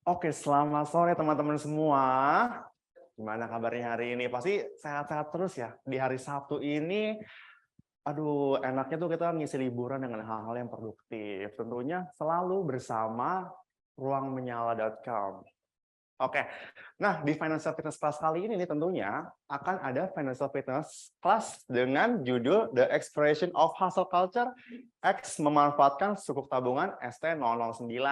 Oke, selamat sore teman-teman semua. Gimana kabarnya hari ini? Pasti sehat-sehat terus ya. Di hari Sabtu ini, aduh, enaknya tuh kita ngisi liburan dengan hal-hal yang produktif. Tentunya selalu bersama ruangmenyala.com. Oke, nah di Financial Fitness Class kali ini nih tentunya akan ada Financial Fitness Class dengan judul The Expression of Hustle Culture X memanfaatkan sukuk tabungan ST009.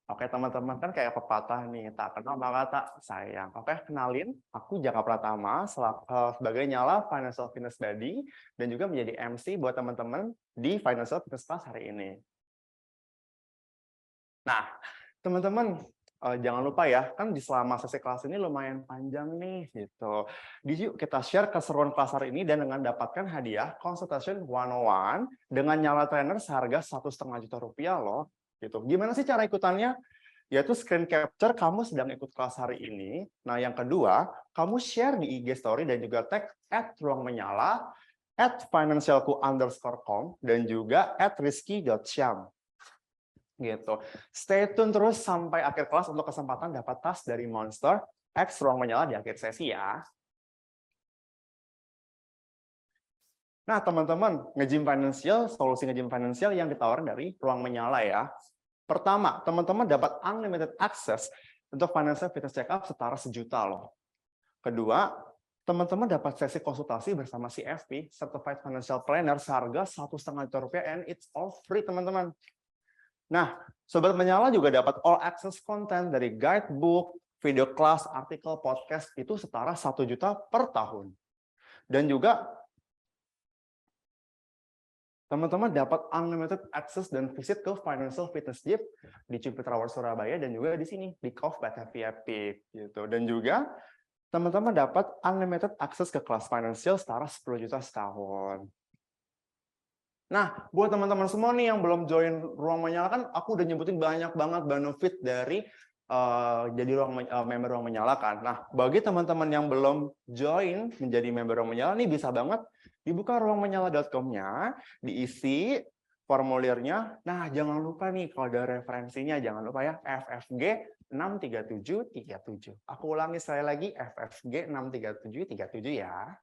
Oke teman-teman, kan kayak pepatah nih, tak kenal maka tak sayang. Oke, kenalin, aku Jaka Pratama sebagai Nyala Financial Fitness Buddy dan juga menjadi MC buat teman-teman di Financial Fitness Class hari ini. Nah, teman-teman, jangan lupa ya, kan di selama sesi kelas ini lumayan panjang nih, gitu. Yuk kita share keseruan kelas hari ini dan dengan dapatkan hadiah Consultation 101 dengan Nyala Trainer seharga Rp1,5 juta loh. Gitu. Gimana sih cara ikutannya? Yaitu screen capture kamu sedang ikut kelas hari ini. Nah, yang kedua, kamu share di IG Story dan juga tag @ruangmenyala, @financialku_com, dan juga @rizky.syam. Gitu. Stay tune terus sampai akhir kelas untuk kesempatan dapat tas dari Monster X Ruang Menyala di akhir sesi ya. Nah, teman-teman, nge-gym financial, solusi nge-gym financial yang ditawarkan dari Ruang Menyala ya. Pertama, teman-teman dapat unlimited access untuk financial fitness check-up setara Rp1 juta loh. Kedua, teman-teman dapat sesi konsultasi bersama CFP, Certified Financial Planner, seharga Rp1,5 juta and it's all free, teman-teman. Nah, Sobat Menyala juga dapat all access content dari guidebook, video kelas, artikel, podcast, itu setara Rp1 juta per tahun. Dan juga teman-teman dapat unlimited access dan visit ke Financial Fitness Gym di Ciput Tower Surabaya dan juga di sini di Kauf Batavia Peak gitu. Dan juga teman-teman dapat unlimited access ke kelas financial setara Rp10 juta setahun. Nah, buat teman-teman semua nih yang belum join Ruang Menyala, kan aku udah nyebutin banyak banget benefit dari jadi member Ruang Menyala kan. Nah, bagi teman-teman yang belum join menjadi member Ruang Menyala nih, bisa banget dibuka ruangmenyala.com-nya, diisi formulirnya. Nah, jangan lupa nih kalau ada referensinya, jangan lupa ya, FFG 63737. Aku ulangi sekali lagi, FFG 63737 ya.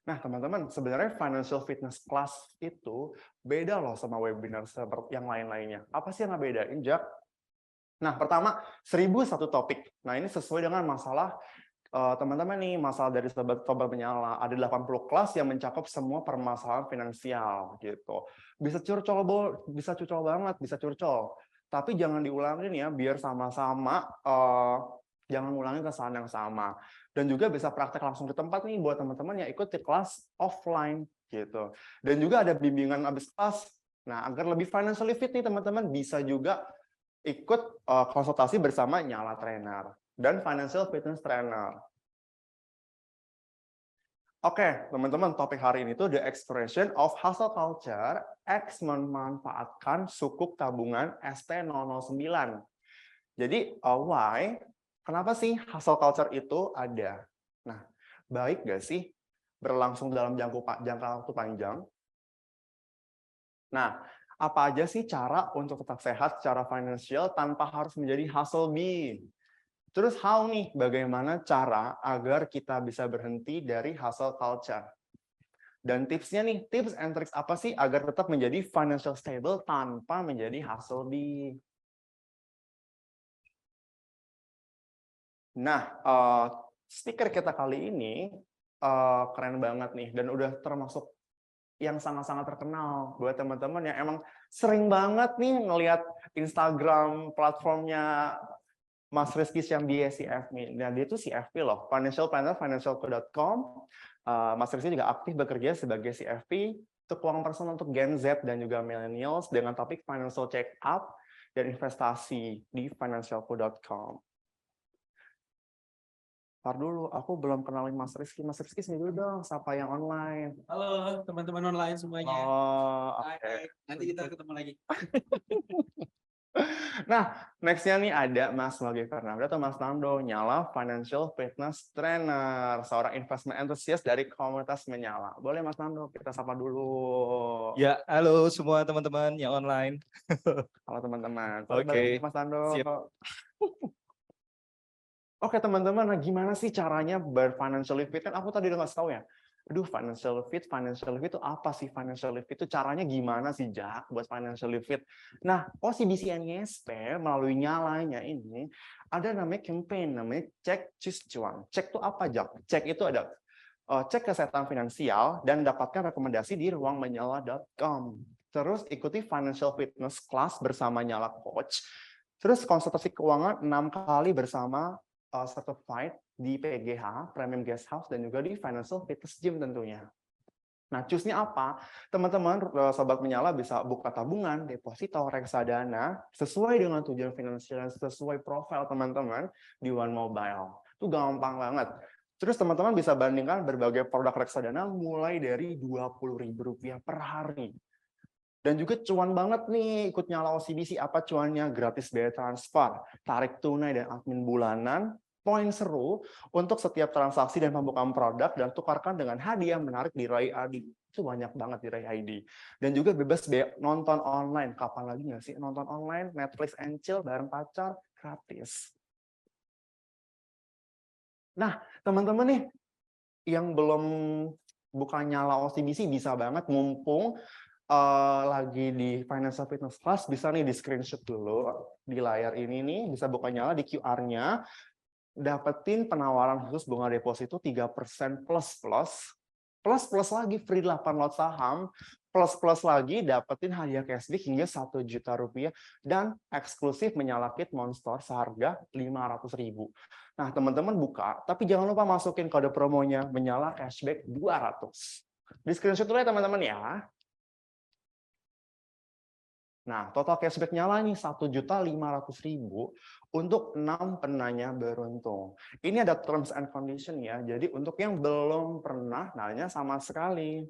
Nah, teman-teman, sebenarnya financial fitness class itu beda loh sama webinar seperti yang lain-lainnya. Apa sih yang ngebedain, Jak? Nah, pertama, 1001 topik. Nah, ini sesuai dengan masalah teman-teman nih, masalah dari sobat Menyala. Ada 80 kelas yang mencakup semua permasalahan finansial gitu. Bisa curcol banget, bisa curcol. Tapi jangan diulangin ya, biar sama-sama jangan ngulangin kesalahan yang sama. Dan juga bisa praktek langsung di tempat nih buat teman-teman yang ikut di kelas offline gitu. Dan juga ada bimbingan habis kelas. Nah, agar lebih financially fit nih teman-teman, bisa juga ikut konsultasi bersama Nyala Trainer dan Financial Fitness Trainer. Oke, teman-teman, topik hari ini tuh the expression of hustle culture X memanfaatkan sukuk tabungan ST009. Jadi, why? Kenapa sih hustle culture itu ada? Nah, baik nggak sih berlangsung dalam jangka waktu panjang? Nah, apa aja sih cara untuk tetap sehat secara finansial tanpa harus menjadi hustle bee? Terus how nih, bagaimana cara agar kita bisa berhenti dari hustle culture? Dan tipsnya nih, tips and tricks apa sih agar tetap menjadi financial stable tanpa menjadi hustle bee? Nah, speaker kita kali ini keren banget nih, dan udah termasuk yang sangat-sangat terkenal buat teman-teman yang emang sering banget nih ngelihat Instagram platformnya Mas Rizky Syam di CFP. Nah, dia itu CFP loh, Financial Planner, financialku.com. Mas Rizky juga aktif bekerja sebagai CFP untuk keuangan personal untuk Gen Z dan juga millennials dengan topik financial check up dan investasi di financialku.com. Ntar dulu, aku belum kenalin Mas Rizky. Mas Rizky sini dulu dong, sapa yang online. Halo teman-teman online semuanya. Oh, oke. Nanti kita ketemu lagi. Nah, next-nya nih ada Mas Wage Fernando atau Mas Nando, Nyala Financial Fitness Trainer, seorang investment enthusiast dari komunitas Menyala. Boleh Mas Nando, kita sapa dulu. Ya, halo semua teman-teman yang online. Halo teman-teman. Oke, Mas Nando. siap. Oke teman-teman, nah gimana sih caranya financially fit? Kan aku tadi udah ngasih tahu ya. Aduh, financial fit itu apa sih financial fit itu caranya gimana sih Jak buat financially fit? Nah, OCBC NISP melalui nyalanya ini ada namanya campaign namanya Cek Choose Cuan. Cek itu apa Jak? Cek itu ada cek kesehatan finansial dan dapatkan rekomendasi di ruangmenyala.com. Terus ikuti financial fitness class bersama Nyala Coach. Terus konsultasi keuangan 6 kali bersama certified di PGH, Premium Guest House, dan juga di Financial Fitness Gym tentunya. Nah, choose-nya apa? Teman-teman, Sobat Menyala bisa buka tabungan, deposito, reksadana, sesuai dengan tujuan finansial, sesuai profil teman-teman di One Mobile. Itu gampang banget. Terus teman-teman bisa bandingkan berbagai produk reksadana mulai dari Rp20.000 per hari. Dan juga cuan banget nih ikut Nyala OCBC. Apa cuannya? Gratis biaya transfer, tarik tunai dan admin bulanan, poin seru untuk setiap transaksi dan pembukaan produk, dan tukarkan dengan hadiah menarik di Rai ID. Itu banyak banget di Rai ID. Dan juga bebas biaya nonton online. Kapan lagi nggak sih nonton online? Netflix and chill bareng pacar, gratis. Nah, teman-teman nih, yang belum buka Nyala OCBC bisa banget, mumpung lagi di Financial Fitness Class, bisa nih di screenshot dulu di layar ini nih, bisa buka Nyala di QR-nya, dapetin penawaran khusus bunga deposito 3% plus lagi free 8 lot saham, plus lagi dapetin hadiah cashback hingga Rp1.000.000 dan eksklusif Menyala Kit Monster seharga Rp500.000. Nah, teman-teman buka, tapi jangan lupa masukin kode promonya Menyala cashback 200. Di screenshot dulu ya teman-teman ya. Nah, total cashback Nyala nih Rp1.500.000 untuk 6 penanya beruntung. Ini ada terms and condition ya. Jadi untuk yang belum pernah nanya sama sekali.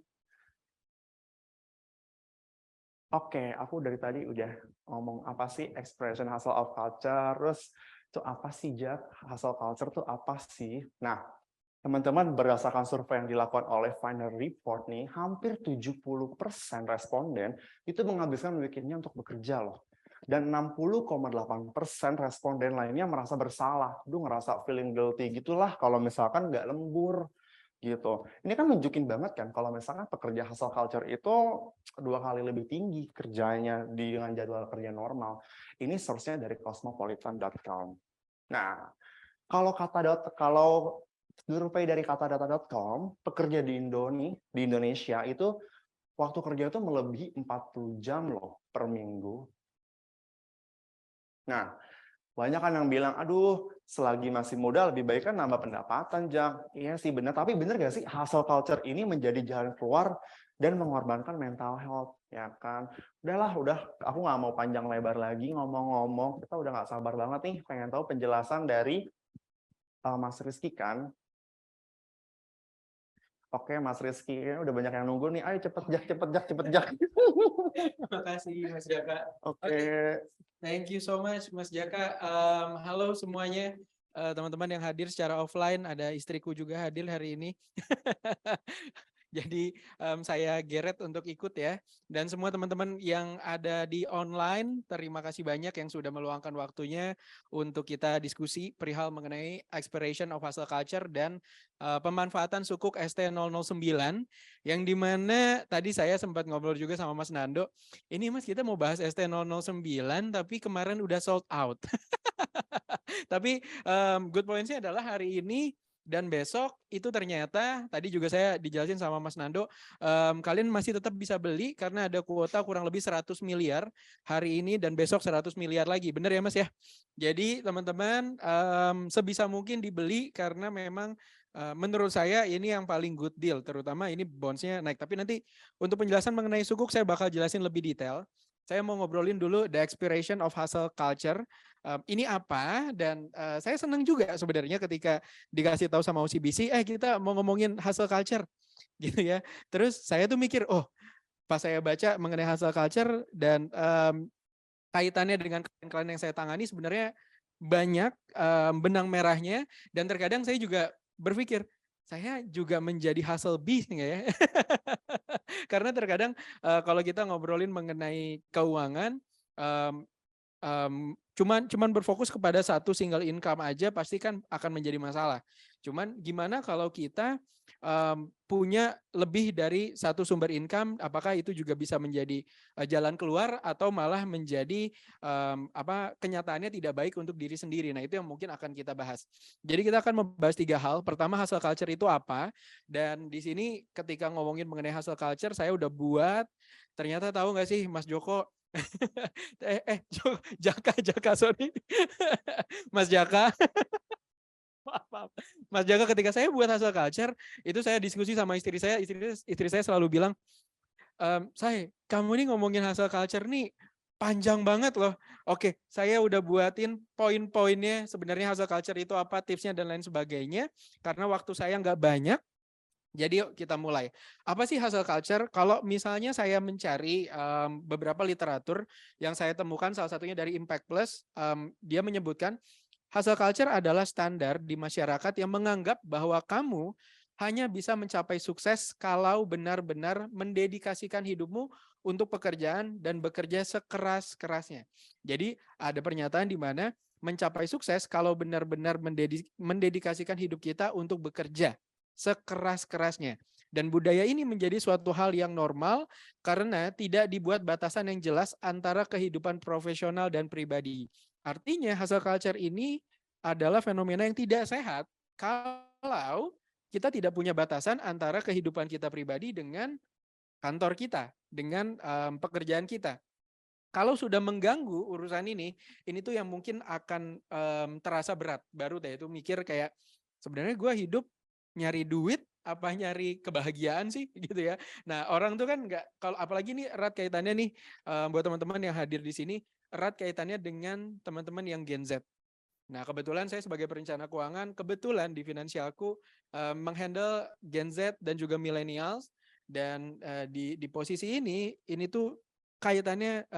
Oke, aku dari tadi udah ngomong apa sih expression hustle of culture, terus itu apa sih Jak? Hustle culture itu apa sih? Nah, teman-teman, berdasarkan survei yang dilakukan oleh Final Report nih, hampir 70% responden itu menghabiskan weekend-nya untuk bekerja loh. Dan 60,8% responden lainnya merasa bersalah. Duh, ngerasa feeling guilty gitulah kalau misalkan nggak lembur gitu. Ini kan nunjukin banget kan kalau misalkan pekerja hustle culture itu 2 kali lebih tinggi kerjanya dengan jadwal kerja normal. Ini source-nya dari cosmopolitan.com. Nah, kalau survei dari katadata.com, pekerja di Indonesia itu waktu kerja itu melebihi 40 jam loh per minggu. Nah, banyak kan yang bilang, aduh, selagi masih muda lebih baik kan nambah pendapatan, Jang. Iya sih benar, tapi benar gak sih hustle culture ini menjadi jalan keluar dan mengorbankan mental health, ya kan? Udah, aku nggak mau panjang lebar lagi ngomong-ngomong. Kita udah nggak sabar banget nih, pengen tahu penjelasan dari Mas Rizky kan. Oke, Mas Rizky, udah banyak yang nunggu nih. Ayo cepet Jak. Terima kasih Mas Jaka. Oke. Thank you so much Mas Jaka. Halo semuanya, teman-teman yang hadir secara offline, ada istriku juga hadir hari ini. Jadi saya geret untuk ikut ya. Dan semua teman-teman yang ada di online, terima kasih banyak yang sudah meluangkan waktunya untuk kita diskusi perihal mengenai expiration of hustle culture dan pemanfaatan sukuk ST009, yang dimana tadi saya sempat ngobrol juga sama Mas Nando. Ini Mas, kita mau bahas ST009 tapi kemarin udah sold out. Tapi good point-nya adalah hari ini dan besok itu ternyata tadi juga saya dijelasin sama Mas Nando, kalian masih tetap bisa beli karena ada kuota kurang lebih 100 miliar hari ini dan besok 100 miliar lagi. Benar ya Mas ya? Jadi teman-teman sebisa mungkin dibeli karena memang menurut saya ini yang paling good deal, terutama ini bonds-nya naik. Tapi nanti untuk penjelasan mengenai sukuk saya bakal jelasin lebih detail. Saya mau ngobrolin dulu the expiration of hustle culture. Ini apa, dan saya senang juga sebenarnya ketika dikasih tahu sama OCBC, kita mau ngomongin hustle culture gitu ya. Terus saya tuh mikir, pas saya baca mengenai hustle culture dan kaitannya dengan klien yang saya tangani sebenarnya banyak benang merahnya, dan terkadang saya juga berpikir saya juga menjadi hustle beast nggak ya? Karena terkadang kalau kita ngobrolin mengenai keuangan, em, cuman berfokus kepada satu single income aja pasti kan akan menjadi masalah. Cuman gimana kalau kita punya lebih dari satu sumber income, apakah itu juga bisa menjadi jalan keluar atau malah menjadi kenyataannya tidak baik untuk diri sendiri. Nah, itu yang mungkin akan kita bahas. Jadi kita akan membahas 3 hal. Pertama, hustle culture itu apa? Dan di sini ketika ngomongin mengenai hustle culture, saya udah buat, ternyata tahu nggak sih Mas Joko, Jaka, sorry. Mas Jaka. Maaf. Mas Jaka, ketika saya buat hustle culture, itu saya diskusi sama istri saya selalu bilang, "Say, kamu ini ngomongin hustle culture nih panjang banget loh. Oke, saya udah buatin poin-poinnya sebenarnya hustle culture itu apa, tipsnya dan lain sebagainya. Karena waktu saya nggak banyak, jadi yuk kita mulai. Apa sih hustle culture? Kalau misalnya saya mencari beberapa literatur yang saya temukan, salah satunya dari Impact Plus, dia menyebutkan hustle culture adalah standar di masyarakat yang menganggap bahwa kamu hanya bisa mencapai sukses kalau benar-benar mendedikasikan hidupmu untuk pekerjaan dan bekerja sekeras-kerasnya. Jadi ada pernyataan di mana mencapai sukses kalau benar-benar mendedikasikan hidup kita untuk bekerja sekeras-kerasnya. Dan budaya ini menjadi suatu hal yang normal karena tidak dibuat batasan yang jelas antara kehidupan profesional dan pribadi. Artinya hustle culture ini adalah fenomena yang tidak sehat kalau kita tidak punya batasan antara kehidupan kita pribadi dengan kantor kita, dengan pekerjaan kita. Kalau sudah mengganggu urusan ini tuh yang mungkin akan terasa berat. Baru deh itu mikir kayak, sebenarnya gue hidup nyari duit apa nyari kebahagiaan sih gitu ya. Nah, orang tuh kan nggak, kalau apalagi nih erat kaitannya nih buat teman-teman yang hadir di sini, erat kaitannya dengan teman-teman yang Gen Z. Nah, kebetulan saya sebagai perencana keuangan, kebetulan di Finansialku menghandle Gen Z dan juga millennials, dan di posisi ini tuh kaitannya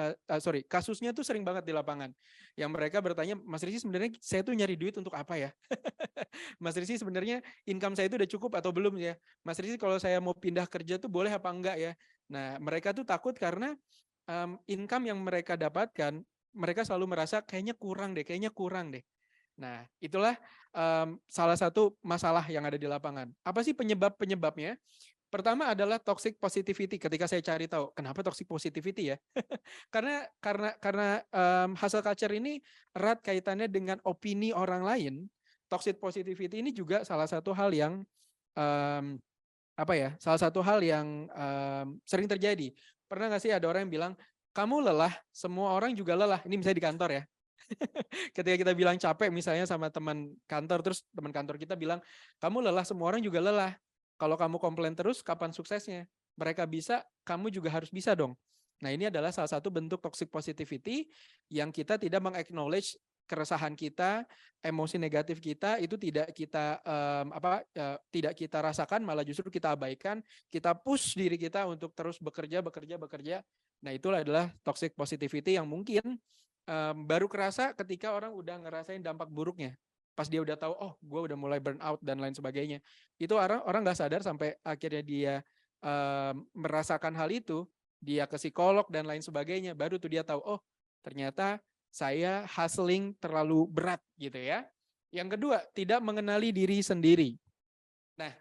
kasusnya tuh sering banget di lapangan. Yang mereka bertanya, Mas Rizky, sebenarnya saya tuh nyari duit untuk apa ya? Mas Rizky, sebenarnya income saya itu udah cukup atau belum ya? Mas Rizky, kalau saya mau pindah kerja tuh boleh apa enggak ya? Nah, mereka tuh takut karena income yang mereka dapatkan, mereka selalu merasa kayaknya kurang deh. Nah, itulah salah satu masalah yang ada di lapangan. Apa sih penyebabnya? Pertama adalah toxic positivity. Ketika saya cari tahu kenapa toxic positivity ya, karena hustle culture ini erat kaitannya dengan opini orang lain. Toxic positivity ini juga salah satu hal yang salah satu hal yang sering terjadi. Pernah nggak sih ada orang yang bilang, kamu lelah, semua orang juga lelah. Ini misalnya di kantor ya. Ketika kita bilang capek misalnya sama teman kantor, terus teman kantor kita bilang, kamu lelah, semua orang juga lelah. Kalau kamu komplain terus, kapan suksesnya? Mereka bisa, kamu juga harus bisa dong. Nah, ini adalah salah satu bentuk toxic positivity yang kita tidak meng-acknowledge keresahan kita, emosi negatif kita itu tidak kita tidak kita rasakan, malah justru kita abaikan, kita push diri kita untuk terus bekerja. Nah, itulah adalah toxic positivity yang mungkin baru kerasa ketika orang udah ngerasain dampak buruknya. Pas dia udah tahu, oh gue udah mulai burn out dan lain sebagainya. Itu orang nggak sadar sampai akhirnya dia merasakan hal itu, dia ke psikolog dan lain sebagainya. Baru tuh dia tahu, oh ternyata saya hustling terlalu berat gitu ya. Yang kedua, tidak mengenali diri sendiri. Nah,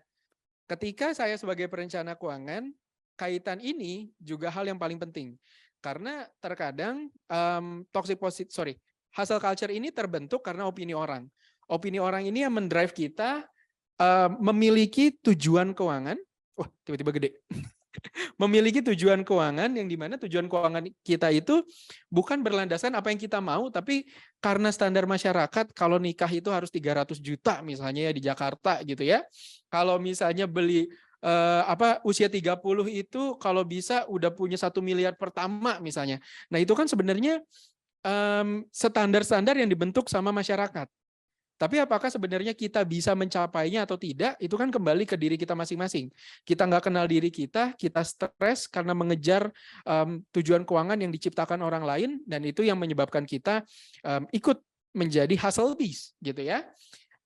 ketika saya sebagai perencana keuangan, kaitan ini juga hal yang paling penting. Karena terkadang hustle culture ini terbentuk karena opini orang. Opini orang ini yang mendrive kita memiliki tujuan keuangan. Wah, tiba-tiba gede. Memiliki tujuan keuangan yang dimana tujuan keuangan kita itu bukan berlandasan apa yang kita mau, tapi karena standar masyarakat kalau nikah itu harus 300 juta misalnya ya di Jakarta gitu ya. Kalau misalnya beli usia 30 itu kalau bisa udah punya 1 miliar pertama misalnya. Nah, itu kan sebenarnya standar-standar yang dibentuk sama masyarakat. Tapi apakah sebenarnya kita bisa mencapainya atau tidak, itu kan kembali ke diri kita masing-masing. Kita nggak kenal diri kita stres karena mengejar tujuan keuangan yang diciptakan orang lain, dan itu yang menyebabkan kita ikut menjadi hustle beast, gitu ya.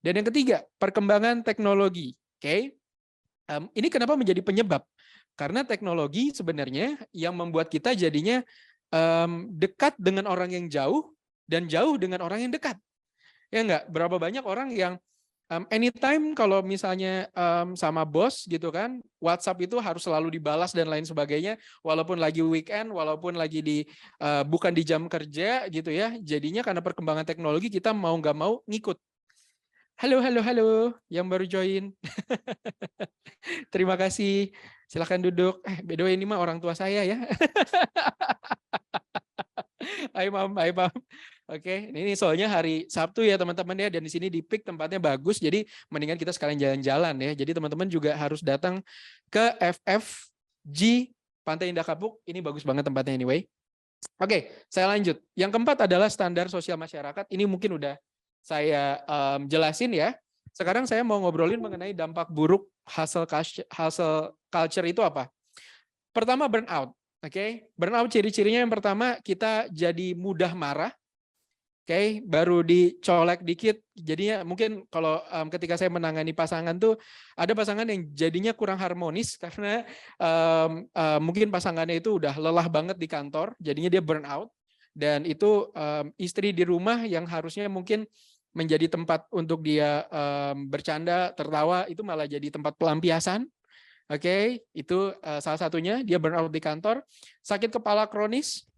Dan yang ketiga, perkembangan teknologi. Oke, ini kenapa menjadi penyebab? Karena teknologi sebenarnya yang membuat kita jadinya dekat dengan orang yang jauh dan jauh dengan orang yang dekat. Ya enggak, berapa banyak orang yang anytime kalau misalnya sama bos gitu kan, WhatsApp itu harus selalu dibalas dan lain sebagainya, walaupun lagi weekend, walaupun lagi bukan di jam kerja gitu ya. Jadinya karena perkembangan teknologi kita mau nggak mau ngikut. Halo, halo, halo, yang baru join. Terima kasih. Silakan duduk. By the way, ini mah orang tua saya ya. Hai Mam, hai Mam. Oke, ini soalnya hari Sabtu ya teman-teman ya, dan di sini di PIK tempatnya bagus, jadi mendingan kita sekalian jalan-jalan ya. Jadi teman-teman juga harus datang ke FFG Pantai Indah Kapuk. Ini bagus banget tempatnya anyway. Oke, saya lanjut. Yang keempat adalah standar sosial masyarakat. Ini mungkin udah saya jelasin ya. Sekarang saya mau ngobrolin mengenai dampak buruk hustle culture itu apa. Pertama, burnout. Oke, burnout ciri-cirinya yang pertama kita jadi mudah marah. Oke, baru dicolek dikit. Jadinya mungkin kalau ketika saya menangani pasangan tuh ada pasangan yang jadinya kurang harmonis karena mungkin pasangannya itu udah lelah banget di kantor, jadinya dia burnout. Dan itu istri di rumah yang harusnya mungkin menjadi tempat untuk dia bercanda, tertawa, itu malah jadi tempat pelampiasan. Oke, itu salah satunya dia burnout di kantor. Sakit kepala kronis.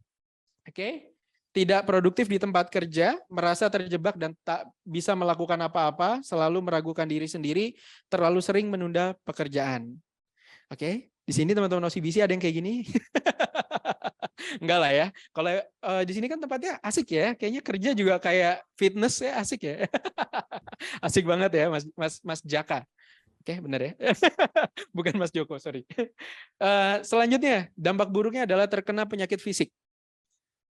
Oke. Tidak produktif di tempat kerja, merasa terjebak dan tak bisa melakukan apa-apa, selalu meragukan diri sendiri, terlalu sering menunda pekerjaan. Oke, di sini teman-teman OCBC ada yang kayak gini? Enggak lah ya. Kalau di sini kan tempatnya asik ya, kayaknya kerja juga kayak fitness ya, asik ya. Asik banget ya, Mas Jaka. Oke, benar ya. Bukan Mas Joko, sorry. Selanjutnya, dampak buruknya adalah terkena penyakit fisik.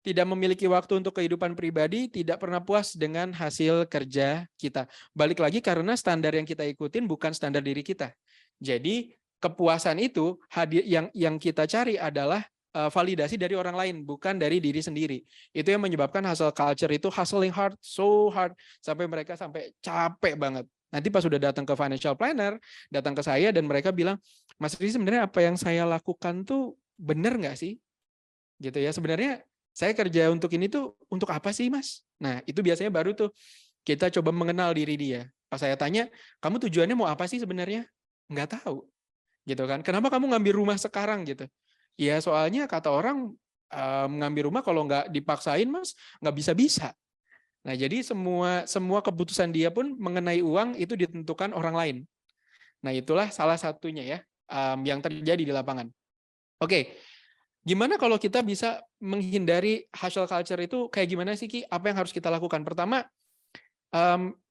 Tidak memiliki waktu untuk kehidupan pribadi, tidak pernah puas dengan hasil kerja kita. Balik lagi karena standar yang kita ikutin bukan standar diri kita. Jadi kepuasan itu yang kita cari adalah validasi dari orang lain, bukan dari diri sendiri. Itu yang menyebabkan hustle culture itu hustling hard, so hard, sampai mereka sampai capek banget. Nanti pas sudah datang ke financial planner, datang ke saya dan mereka bilang, Mas Rizky sebenarnya apa yang saya lakukan tuh benar nggak sih? Gitu ya, sebenarnya saya kerja untuk ini tuh untuk apa sih Mas? Nah itu biasanya baru tuh kita coba mengenal diri dia. Pas saya tanya, kamu tujuannya mau apa sih sebenarnya? Nggak tahu, gitu kan? Kenapa kamu ngambil rumah sekarang gitu? Ya soalnya kata orang ngambil rumah kalau nggak dipaksain Mas nggak bisa-bisa. Nah jadi semua keputusan dia pun mengenai uang itu ditentukan orang lain. Nah itulah salah satunya ya yang terjadi di lapangan. Oke. Gimana kalau kita bisa menghindari hustle culture itu kayak gimana sih Ki? Apa yang harus kita lakukan? Pertama,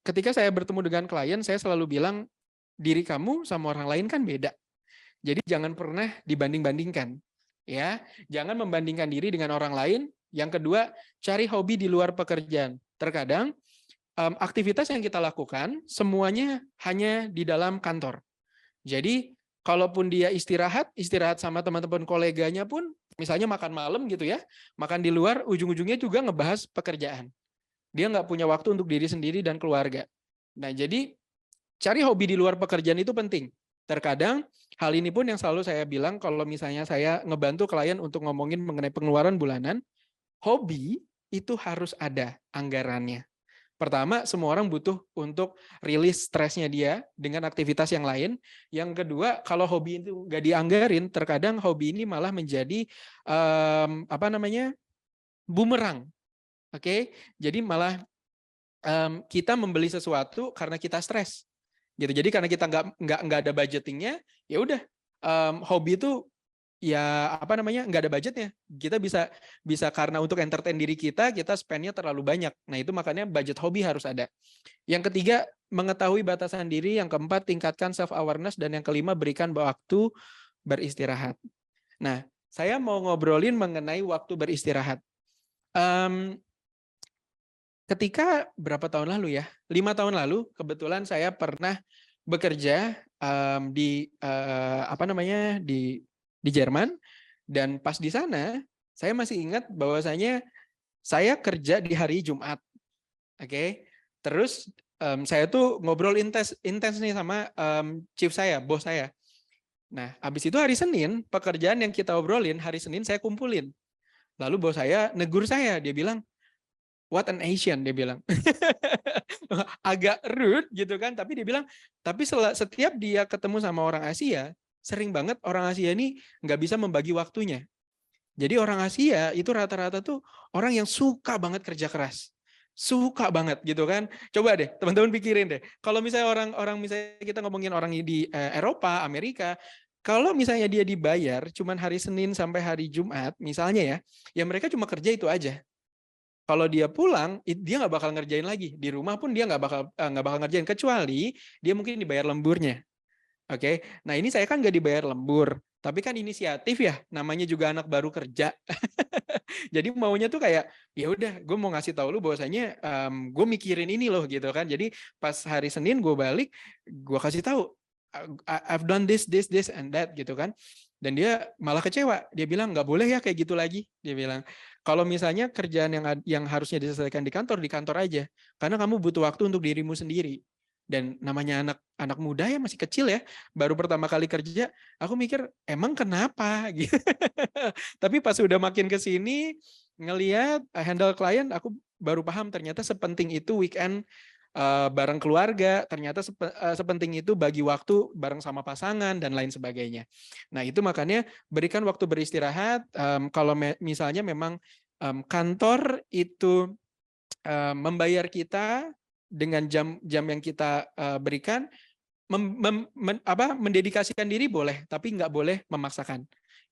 ketika saya bertemu dengan klien, saya selalu bilang, diri kamu sama orang lain kan beda. Jadi jangan pernah dibanding-bandingkan. Ya, jangan membandingkan diri dengan orang lain. Yang kedua, cari hobi di luar pekerjaan. Terkadang aktivitas yang kita lakukan semuanya hanya di dalam kantor. Jadi kalaupun dia istirahat sama teman-teman koleganya pun, misalnya makan malam gitu ya, makan di luar, ujung-ujungnya juga ngebahas pekerjaan. Dia nggak punya waktu untuk diri sendiri dan keluarga. Nah, jadi cari hobi di luar pekerjaan itu penting. Terkadang hal ini pun yang selalu saya bilang kalau misalnya saya ngebantu klien untuk ngomongin mengenai pengeluaran bulanan, hobi itu harus ada anggarannya. Pertama, semua orang butuh untuk rilis stresnya dia dengan aktivitas yang lain. Yang kedua, kalau hobi itu nggak dianggarin, terkadang hobi ini malah menjadi bumerang. Oke, jadi malah kita membeli sesuatu karena kita stres. Gitu. Jadi karena kita nggak ada budgetingnya, ya udah hobi itu ya nggak ada budgetnya. Kita bisa karena untuk entertain diri kita spendnya terlalu banyak. Nah itu makanya budget hobi harus ada. Yang ketiga, mengetahui batasan diri. Yang keempat, tingkatkan self awareness. Dan yang kelima, berikan waktu beristirahat. Nah, saya mau ngobrolin mengenai waktu beristirahat. ketika berapa tahun lalu ya? 5 tahun lalu kebetulan saya pernah bekerja di apa namanya di Jerman, dan pas di sana saya masih ingat bahwasanya saya kerja di hari Jumat. Oke. Terus saya tuh ngobrol intens nih sama chief saya, bos saya. Nah, habis itu hari Senin, pekerjaan yang kita obrolin hari Senin saya kumpulin. Lalu bos saya negur saya, dia bilang, "What an Asian," dia bilang. Agak rude gitu kan, tapi dia bilang, tapi setiap dia ketemu sama orang Asia, sering banget orang Asia ini nggak bisa membagi waktunya. Jadi orang Asia itu rata-rata tuh orang yang suka banget kerja keras. Suka banget gitu kan. Coba deh teman-teman pikirin deh. Kalau misalnya orang misalnya kita ngomongin orang di Eropa, Amerika, kalau misalnya dia dibayar cuman hari Senin sampai hari Jumat misalnya ya mereka cuma kerja itu aja. Kalau dia pulang, dia nggak bakal ngerjain lagi. Di rumah pun dia nggak bakal ngerjain, kecuali dia mungkin dibayar lemburnya. Oke, nah ini saya kan nggak dibayar lembur, tapi kan inisiatif ya, namanya juga anak baru kerja. Jadi maunya tuh kayak, ya udah, gue mau ngasih tahu lu bahwasanya gue mikirin ini loh gitu kan. Jadi pas hari Senin gue balik, gue kasih tahu, I've done this, and that gitu kan. Dan dia malah kecewa. Dia bilang nggak boleh ya kayak gitu lagi. Dia bilang kalau misalnya kerjaan yang harusnya diselesaikan di kantor aja. Karena kamu butuh waktu untuk dirimu sendiri. Dan namanya anak muda ya masih kecil ya, baru pertama kali kerja, aku mikir emang kenapa gitu. Tapi pas udah makin ke sini ngelihat handle klien, aku baru paham ternyata sepenting itu weekend bareng keluarga, ternyata sepenting itu bagi waktu bareng sama pasangan dan lain sebagainya. Nah itu makanya berikan waktu beristirahat. Kalau misalnya memang kantor itu membayar kita dengan jam yang kita berikan, mendedikasikan diri boleh, tapi nggak boleh memaksakan.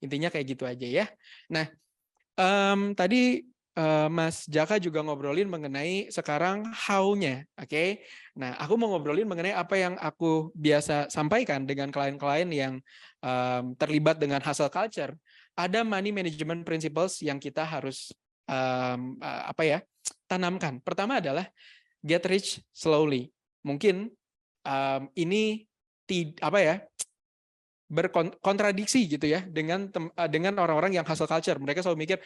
Intinya kayak gitu aja ya. Nah, tadi Mas Jaka juga ngobrolin mengenai sekarang how-nya, oke? Nah, aku mau ngobrolin mengenai apa yang aku biasa sampaikan dengan klien-klien yang terlibat dengan hustle culture. Ada money management principles yang kita harus tanamkan. Pertama adalah get rich slowly. Mungkin ini berkontradiksi gitu ya dengan orang-orang yang hustle culture. Mereka selalu mikir,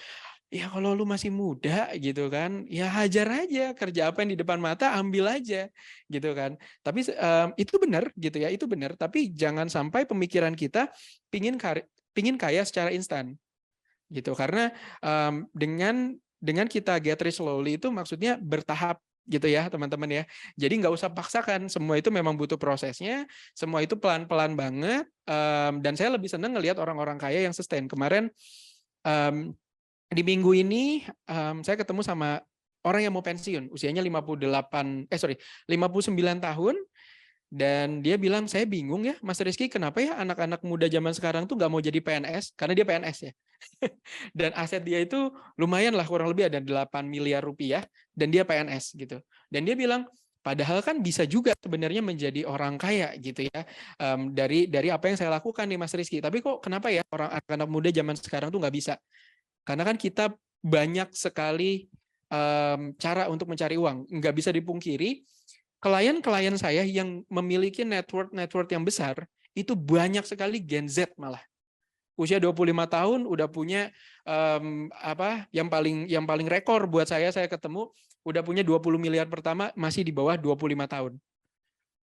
ya kalau lu masih muda gitu kan, ya hajar aja, kerja apa yang di depan mata ambil aja gitu kan. Tapi itu benar gitu ya, itu benar. Tapi jangan sampai pemikiran kita pingin kaya secara instan gitu. Karena dengan kita get rich slowly itu maksudnya bertahap gitu ya teman-teman ya. Jadi nggak usah paksakan, semua itu memang butuh prosesnya, semua itu pelan-pelan banget. Dan saya lebih senang ngelihat orang-orang kaya yang sustain. Kemarin di minggu ini saya ketemu sama orang yang mau pensiun, usianya 59 tahun. Dan dia bilang, saya bingung ya Mas Rizky, kenapa ya anak-anak muda zaman sekarang tuh nggak mau jadi PNS, karena dia PNS ya. Dan aset dia itu lumayan lah, kurang lebih ada 8 miliar rupiah, dan dia PNS gitu. Dan dia bilang, padahal kan bisa juga sebenarnya menjadi orang kaya gitu ya, dari apa yang saya lakukan nih Mas Rizky. Tapi kok kenapa ya orang anak-anak muda zaman sekarang tuh nggak bisa? Karena kan kita banyak sekali cara untuk mencari uang. Nggak bisa dipungkiri, klien-klien saya yang memiliki network yang besar, itu banyak sekali Gen Z malah. Usia 25 tahun udah punya yang paling rekor buat saya ketemu udah punya 20 miliar pertama masih di bawah 25 tahun.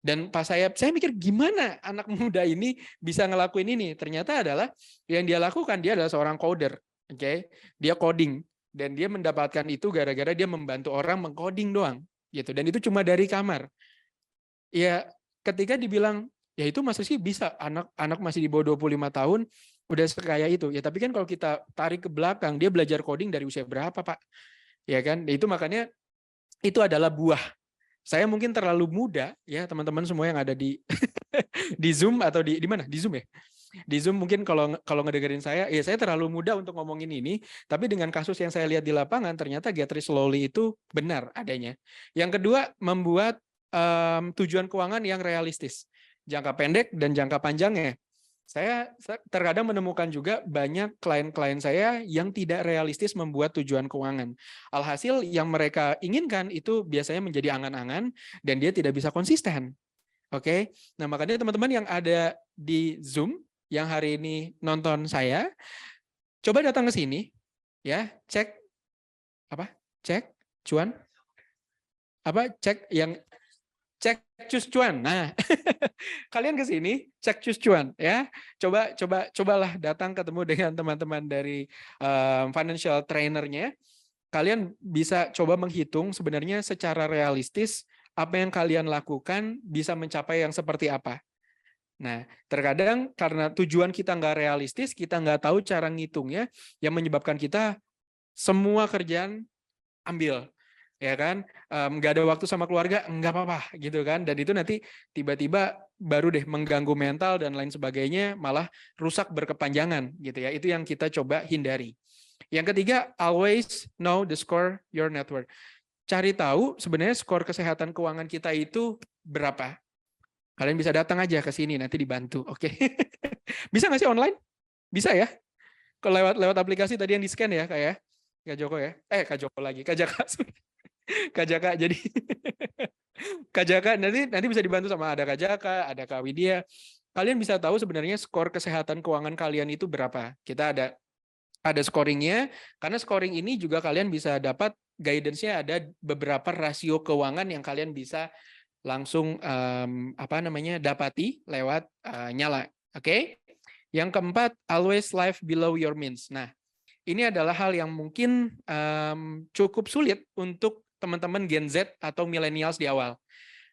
Dan pas saya mikir gimana anak muda ini bisa ngelakuin ini? Ternyata adalah yang dia lakukan, dia adalah seorang coder. Oke, dia coding dan dia mendapatkan itu gara-gara dia membantu orang mengcoding doang gitu, dan itu cuma dari kamar. Ya ketika dibilang ya itu Mas Rizky bisa, anak masih di bawah 25 tahun udah sekaya itu. Ya tapi kan kalau kita tarik ke belakang, dia belajar coding dari usia berapa, Pak? Ya kan? Itu makanya itu adalah buah. Saya mungkin terlalu muda ya, teman-teman semua yang ada di di Zoom atau di mana? Di Zoom ya. Di Zoom mungkin kalau ngedengerin saya, ya saya terlalu muda untuk ngomongin ini, tapi dengan kasus yang saya lihat di lapangan, ternyata get rich slowly itu benar adanya. Yang kedua, membuat tujuan keuangan yang realistis, jangka pendek dan jangka panjangnya. Saya terkadang menemukan juga banyak klien-klien saya yang tidak realistis membuat tujuan keuangan. Alhasil yang mereka inginkan itu biasanya menjadi angan-angan dan dia tidak bisa konsisten. Oke. Nah, makanya teman-teman yang ada di Zoom yang hari ini nonton saya, coba datang ke sini ya, cek apa? Cek cuan. Apa? Cek cus cuan. Nah, kalian ke sini cek cus cuan ya. Cobalah datang ketemu dengan teman-teman dari financial trainernya. Kalian bisa coba menghitung sebenarnya secara realistis apa yang kalian lakukan bisa mencapai yang seperti apa. Nah, terkadang karena tujuan kita nggak realistis, kita nggak tahu cara ngitungnya, yang menyebabkan kita semua kerjaan ambil. Ya kan, nggak ada waktu sama keluarga, nggak apa-apa gitu kan, dan itu nanti tiba-tiba baru deh mengganggu mental dan lain sebagainya, malah rusak berkepanjangan gitu ya. Itu yang kita coba hindari. Yang ketiga, always know the score your net worth. Cari tahu sebenarnya skor kesehatan keuangan kita itu berapa. Kalian bisa datang aja ke sini, nanti dibantu. Oke. Bisa nggak sih online? Bisa ya? Kalau lewat aplikasi tadi yang di-scan ya, kayak Kak Joko ya. Kak Joko lagi, Kak Jaka. Kak Jaka, jadi Kak Jaka nanti bisa dibantu sama ada Kak Jaka, ada Kak Widya. Kalian bisa tahu sebenarnya skor kesehatan keuangan kalian itu berapa. Kita ada scoringnya, karena scoring ini juga kalian bisa dapat guidance-nya, ada beberapa rasio keuangan yang kalian bisa langsung dapati lewat Nyala. Oke? Yang keempat, always live below your means. Nah, ini adalah hal yang mungkin cukup sulit untuk teman-teman Gen Z atau millennials di awal.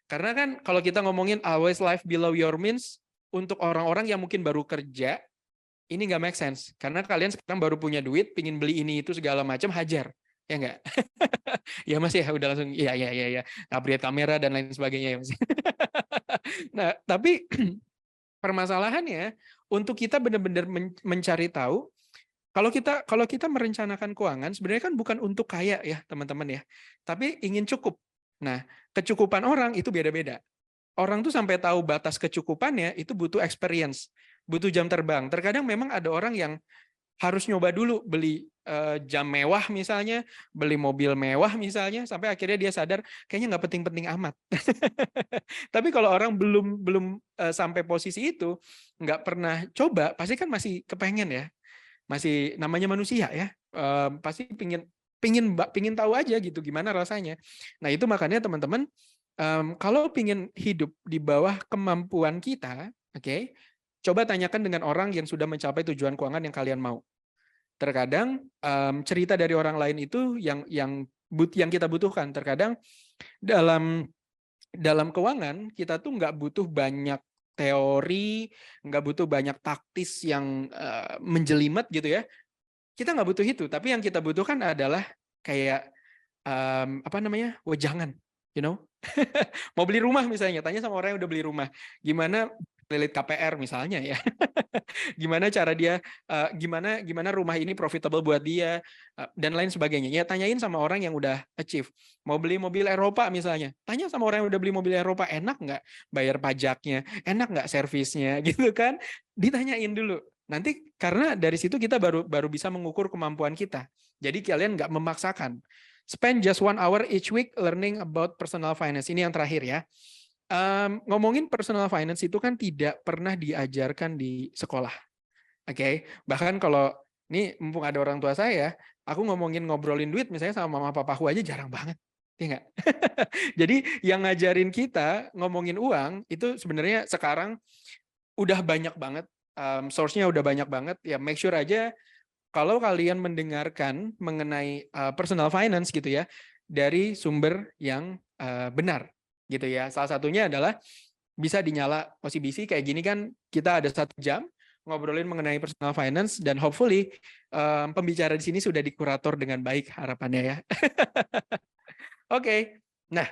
Karena kan kalau kita ngomongin always live below your means, untuk orang-orang yang mungkin baru kerja, ini nggak make sense. Karena kalian sekarang baru punya duit, pingin beli ini itu segala macam, hajar. Ya nggak? Ya Mas ya, udah langsung, ya. Upgrade kamera dan lain sebagainya ya Mas. Nah, tapi permasalahannya, untuk kita benar-benar mencari tahu, kalau kita merencanakan keuangan, sebenarnya kan bukan untuk kaya ya teman-teman ya, tapi ingin cukup. Nah, kecukupan orang itu beda-beda. Orang tuh sampai tahu batas kecukupannya itu butuh experience, butuh jam terbang. Terkadang memang ada orang yang harus nyoba dulu beli jam mewah misalnya, beli mobil mewah misalnya, sampai akhirnya dia sadar kayaknya nggak penting-penting amat. Tapi kalau orang belum sampai posisi itu, nggak pernah coba, pasti kan masih kepengen ya. Masih namanya manusia ya, pasti pingin tahu aja gitu gimana rasanya. Nah itu makanya teman-teman, kalau pingin hidup di bawah kemampuan kita, oke, coba tanyakan dengan orang yang sudah mencapai tujuan keuangan yang kalian mau. Terkadang cerita dari orang lain itu yang kita butuhkan. Terkadang dalam keuangan kita tuh nggak butuh banyak teori, nggak butuh banyak taktis yang menjelimet gitu ya. Kita nggak butuh itu, tapi yang kita butuhkan adalah kayak wejangan, you know. Mau beli rumah misalnya, tanya sama orang yang udah beli rumah, gimana lilit KPR misalnya ya. Gimana cara dia, gimana rumah ini profitable buat dia, dan lain sebagainya. Ya tanyain sama orang yang udah achieve. Mau beli mobil Eropa misalnya, tanya sama orang yang udah beli mobil Eropa, enak nggak bayar pajaknya, enak nggak servisnya, gitu kan? Ditanyain dulu. Nanti karena dari situ kita baru bisa mengukur kemampuan kita. Jadi kalian nggak memaksakan. Spend just 1 hour each week learning about personal finance. Ini yang terakhir ya. Ngomongin personal finance itu kan tidak pernah diajarkan di sekolah. Oke, bahkan kalau ini mumpung ada orang tua saya, aku ngobrolin duit misalnya sama mama papaku aja jarang banget. Ya enggak? Jadi yang ngajarin kita ngomongin uang itu sebenarnya sekarang udah banyak banget, source-nya udah banyak banget. Ya make sure aja kalau kalian mendengarkan mengenai personal finance gitu ya, dari sumber yang benar gitu ya. Salah satunya adalah bisa dinyala OCBC kayak gini kan, kita ada 1 jam ngobrolin mengenai personal finance dan hopefully pembicara di sini sudah dikurator dengan baik harapannya ya. Oke. Nah,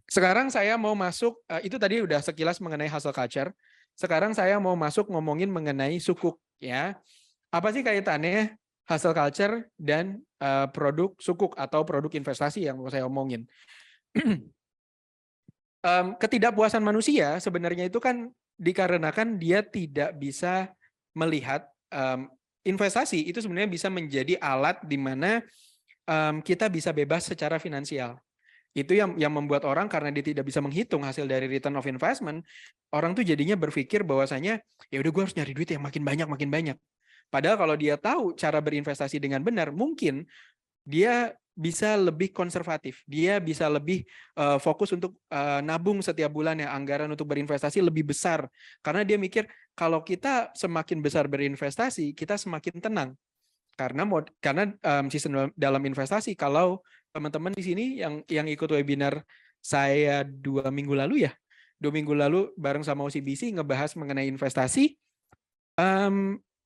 sekarang saya mau masuk, itu tadi udah sekilas mengenai hustle culture. Sekarang saya mau masuk ngomongin mengenai sukuk ya. Apa sih kaitannya hustle culture dan produk sukuk atau produk investasi yang mau saya omongin? Ketidakpuasan manusia sebenarnya itu kan dikarenakan dia tidak bisa melihat investasi itu sebenarnya bisa menjadi alat di mana kita bisa bebas secara finansial. Itu yang membuat orang, karena dia tidak bisa menghitung hasil dari return of investment, orang tuh jadinya berpikir bahwasanya ya udah gue harus nyari duit yang makin banyak. Padahal kalau dia tahu cara berinvestasi dengan benar, mungkin dia bisa lebih konservatif, dia bisa lebih fokus untuk nabung setiap bulan, ya anggaran untuk berinvestasi lebih besar, karena dia mikir kalau kita semakin besar berinvestasi, kita semakin tenang. Karena sistem dalam investasi, kalau teman-teman di sini yang ikut webinar saya 2 minggu lalu ya, 2 minggu lalu bareng sama OCBC ngebahas mengenai investasi,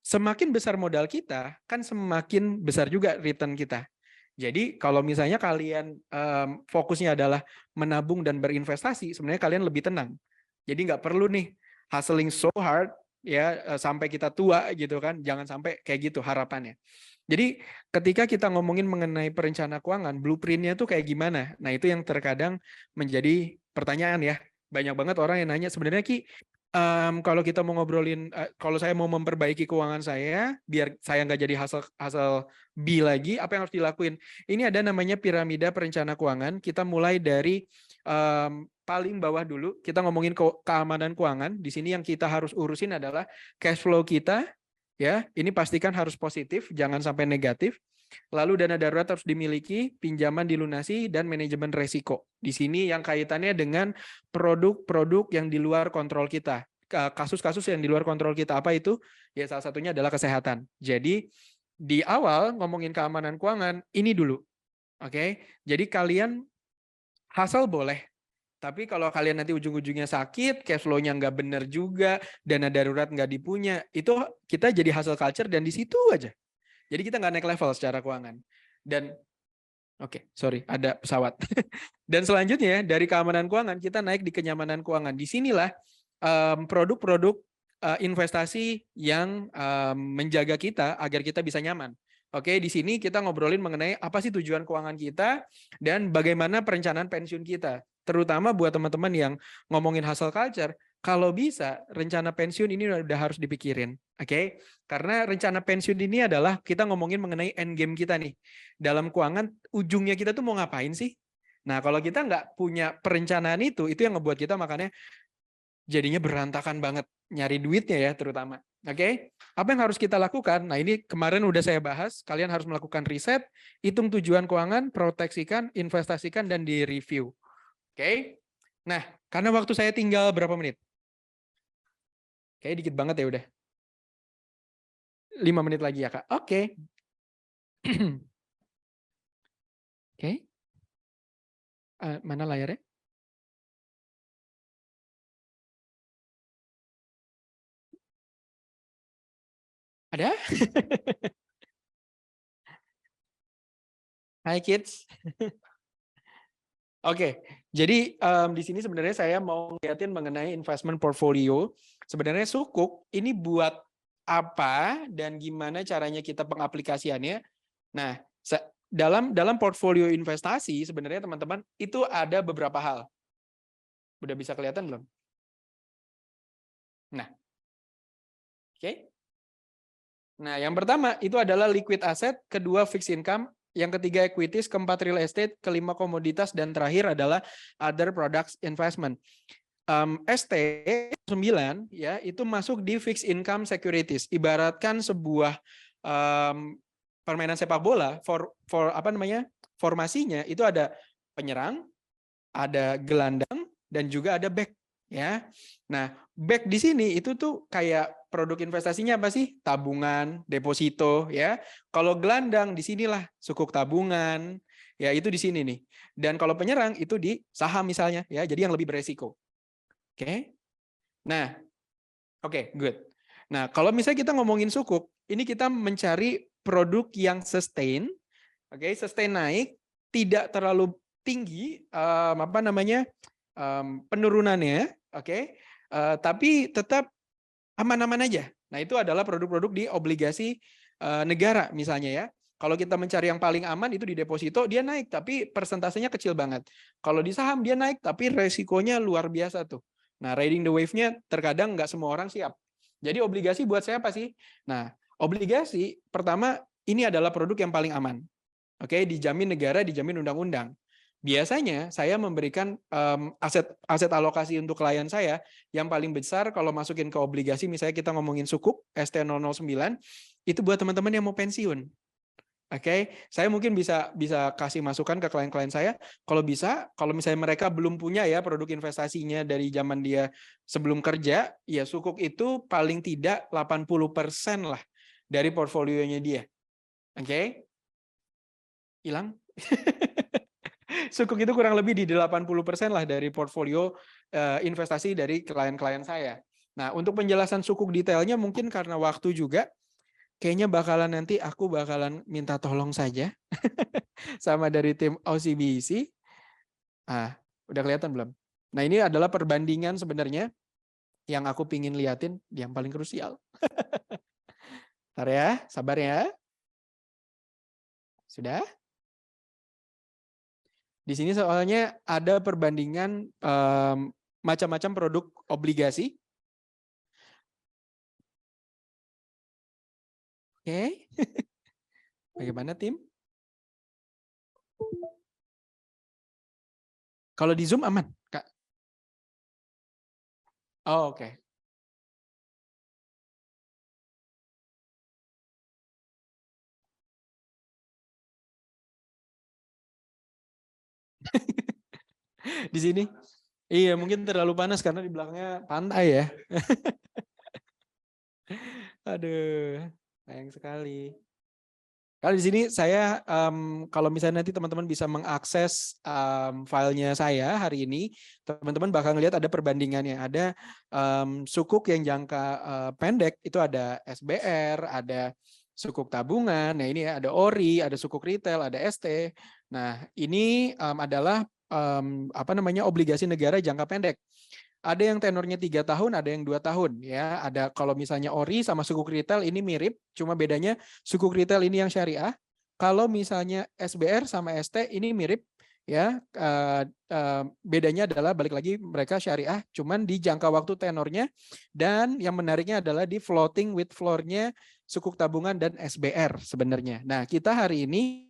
semakin besar modal kita, kan semakin besar juga return kita. Jadi kalau misalnya kalian fokusnya adalah menabung dan berinvestasi, sebenarnya kalian lebih tenang. Jadi nggak perlu nih hustling so hard ya sampai kita tua gitu kan. Jangan sampai kayak gitu harapannya. Jadi ketika kita ngomongin mengenai perencana keuangan, blueprint-nya tuh kayak gimana? Nah itu yang terkadang menjadi pertanyaan ya. Banyak banget orang yang nanya, sebenarnya Ki, kalau kita mau ngobrolin, kalau saya mau memperbaiki keuangan saya, biar saya nggak jadi hasil B lagi, apa yang harus dilakuin? Ini ada namanya piramida perencana keuangan. Kita mulai dari paling bawah dulu, kita ngomongin keamanan keuangan. Di sini yang kita harus urusin adalah cash flow kita, ya. Ini pastikan harus positif, jangan sampai negatif. Lalu dana darurat harus dimiliki, pinjaman dilunasi, dan manajemen resiko. Di sini yang kaitannya dengan produk-produk yang di luar kontrol kita. Kasus-kasus yang di luar kontrol kita. Apa itu? Ya salah satunya adalah kesehatan. Jadi di awal ngomongin keamanan keuangan, ini dulu. Oke? Jadi kalian hustle boleh. Tapi kalau kalian nanti ujung-ujungnya sakit, cash flow-nya nggak benar juga, dana darurat nggak dipunya, itu kita jadi hustle culture dan di situ aja. Jadi kita nggak naik level secara keuangan. Dan sorry, ada pesawat. Dan selanjutnya dari keamanan keuangan kita naik di kenyamanan keuangan. Disinilah produk-produk investasi yang menjaga kita agar kita bisa nyaman. Oke, di sini kita ngobrolin mengenai apa sih tujuan keuangan kita dan bagaimana perencanaan pensiun kita. Terutama buat teman-teman yang ngomongin hustle culture, kalau bisa rencana pensiun ini udah harus dipikirin. Oke? Karena rencana pensiun ini adalah kita ngomongin mengenai end game kita nih. Dalam keuangan, ujungnya kita tuh mau ngapain sih? Nah, kalau kita nggak punya perencanaan itu yang ngebuat kita makanya jadinya berantakan banget. Nyari duitnya ya terutama. Oke? Apa yang harus kita lakukan? Nah, ini kemarin udah saya bahas. Kalian harus melakukan riset, hitung tujuan keuangan, proteksikan, investasikan, dan di-review. Oke? Nah, karena waktu saya tinggal berapa menit? Kayaknya dikit banget ya udah. 5 menit lagi ya, Kak. Oke. Oke. Mana layarnya? Ada? Hai kids. Oke, jadi di sini sebenarnya saya mau ngeliatin mengenai investment portfolio. Sebenarnya sukuk ini buat apa dan gimana caranya kita pengaplikasiannya. Nah, dalam portfolio investasi sebenarnya teman-teman itu ada beberapa hal. Udah bisa kelihatan belum? Nah, oke. Nah, yang pertama itu adalah liquid asset, kedua fixed income, yang ketiga equities, keempat real estate, kelima komoditas, dan terakhir adalah other products investment. ST 9 ya itu masuk di fixed income securities. Ibaratkan sebuah permainan sepak bola, formasinya itu ada penyerang, ada gelandang, dan juga ada back ya. Nah, back di sini itu tuh kayak produk investasinya apa sih? Tabungan, deposito ya. Kalau gelandang di sinilah sukuk tabungan, ya itu di sini nih. Dan kalau penyerang itu di saham misalnya ya. Jadi yang lebih beresiko. Oke. Nah, good. Nah, kalau misalnya kita ngomongin sukuk, ini kita mencari produk yang sustain. Sustain naik, tidak terlalu tinggi penurunannya, tapi tetap aman-aman aja. Nah, itu adalah produk-produk di obligasi negara misalnya ya. Kalau kita mencari yang paling aman itu di deposito, dia naik tapi persentasenya kecil banget. Kalau di saham dia naik tapi resikonya luar biasa tuh. Nah, riding the wave-nya terkadang nggak semua orang siap. Jadi obligasi buat saya apa sih? Nah, obligasi pertama ini adalah produk yang paling aman. Oke, dijamin negara, dijamin undang-undang. Biasanya saya memberikan aset alokasi untuk klien saya yang paling besar kalau masukin ke obligasi, misalnya kita ngomongin sukuk ST009, itu buat teman-teman yang mau pensiun. Oke, saya mungkin bisa kasih masukan ke klien-klien saya. Kalau bisa, kalau misalnya mereka belum punya ya produk investasinya dari zaman dia sebelum kerja, ya sukuk itu paling tidak 80% lah dari portfolionya dia. Oke, hilang. Sukuk itu kurang lebih di 80% lah dari portfolio investasi dari klien-klien saya. Nah, untuk penjelasan sukuk detailnya mungkin karena waktu juga, kayaknya nanti aku bakalan minta tolong saja sama dari tim OCBC. Udah kelihatan belum? Nah, ini adalah perbandingan sebenarnya yang aku pingin liatin yang paling krusial. Bentar ya, sabar ya. Sudah? Di sini soalnya ada perbandingan macam-macam produk obligasi. Oke. Bagaimana tim? Kalau di Zoom aman, Kak? Oh, oke. Di sini? Iya, mungkin terlalu panas karena di belakangnya pantai ya. Aduh, sayang sekali. Kalau di sini saya, kalau misalnya nanti teman-teman bisa mengakses filenya saya hari ini, teman-teman bakal ngelihat ada perbandingannya. Ada sukuk yang jangka pendek, itu ada SBR, ada sukuk tabungan, nah ini ada ORI, ada sukuk retail, ada ST. Nah ini adalah obligasi negara jangka pendek. Ada yang tenornya 3 tahun, ada yang 2 tahun ya. Ada kalau misalnya ORI sama sukuk retail ini mirip, cuma bedanya sukuk retail ini yang syariah. Kalau misalnya SBR sama ST ini mirip ya. Bedanya adalah balik lagi mereka syariah, cuman di jangka waktu tenornya, dan yang menariknya adalah di floating with floor-nya sukuk tabungan dan SBR sebenarnya. Nah, kita hari ini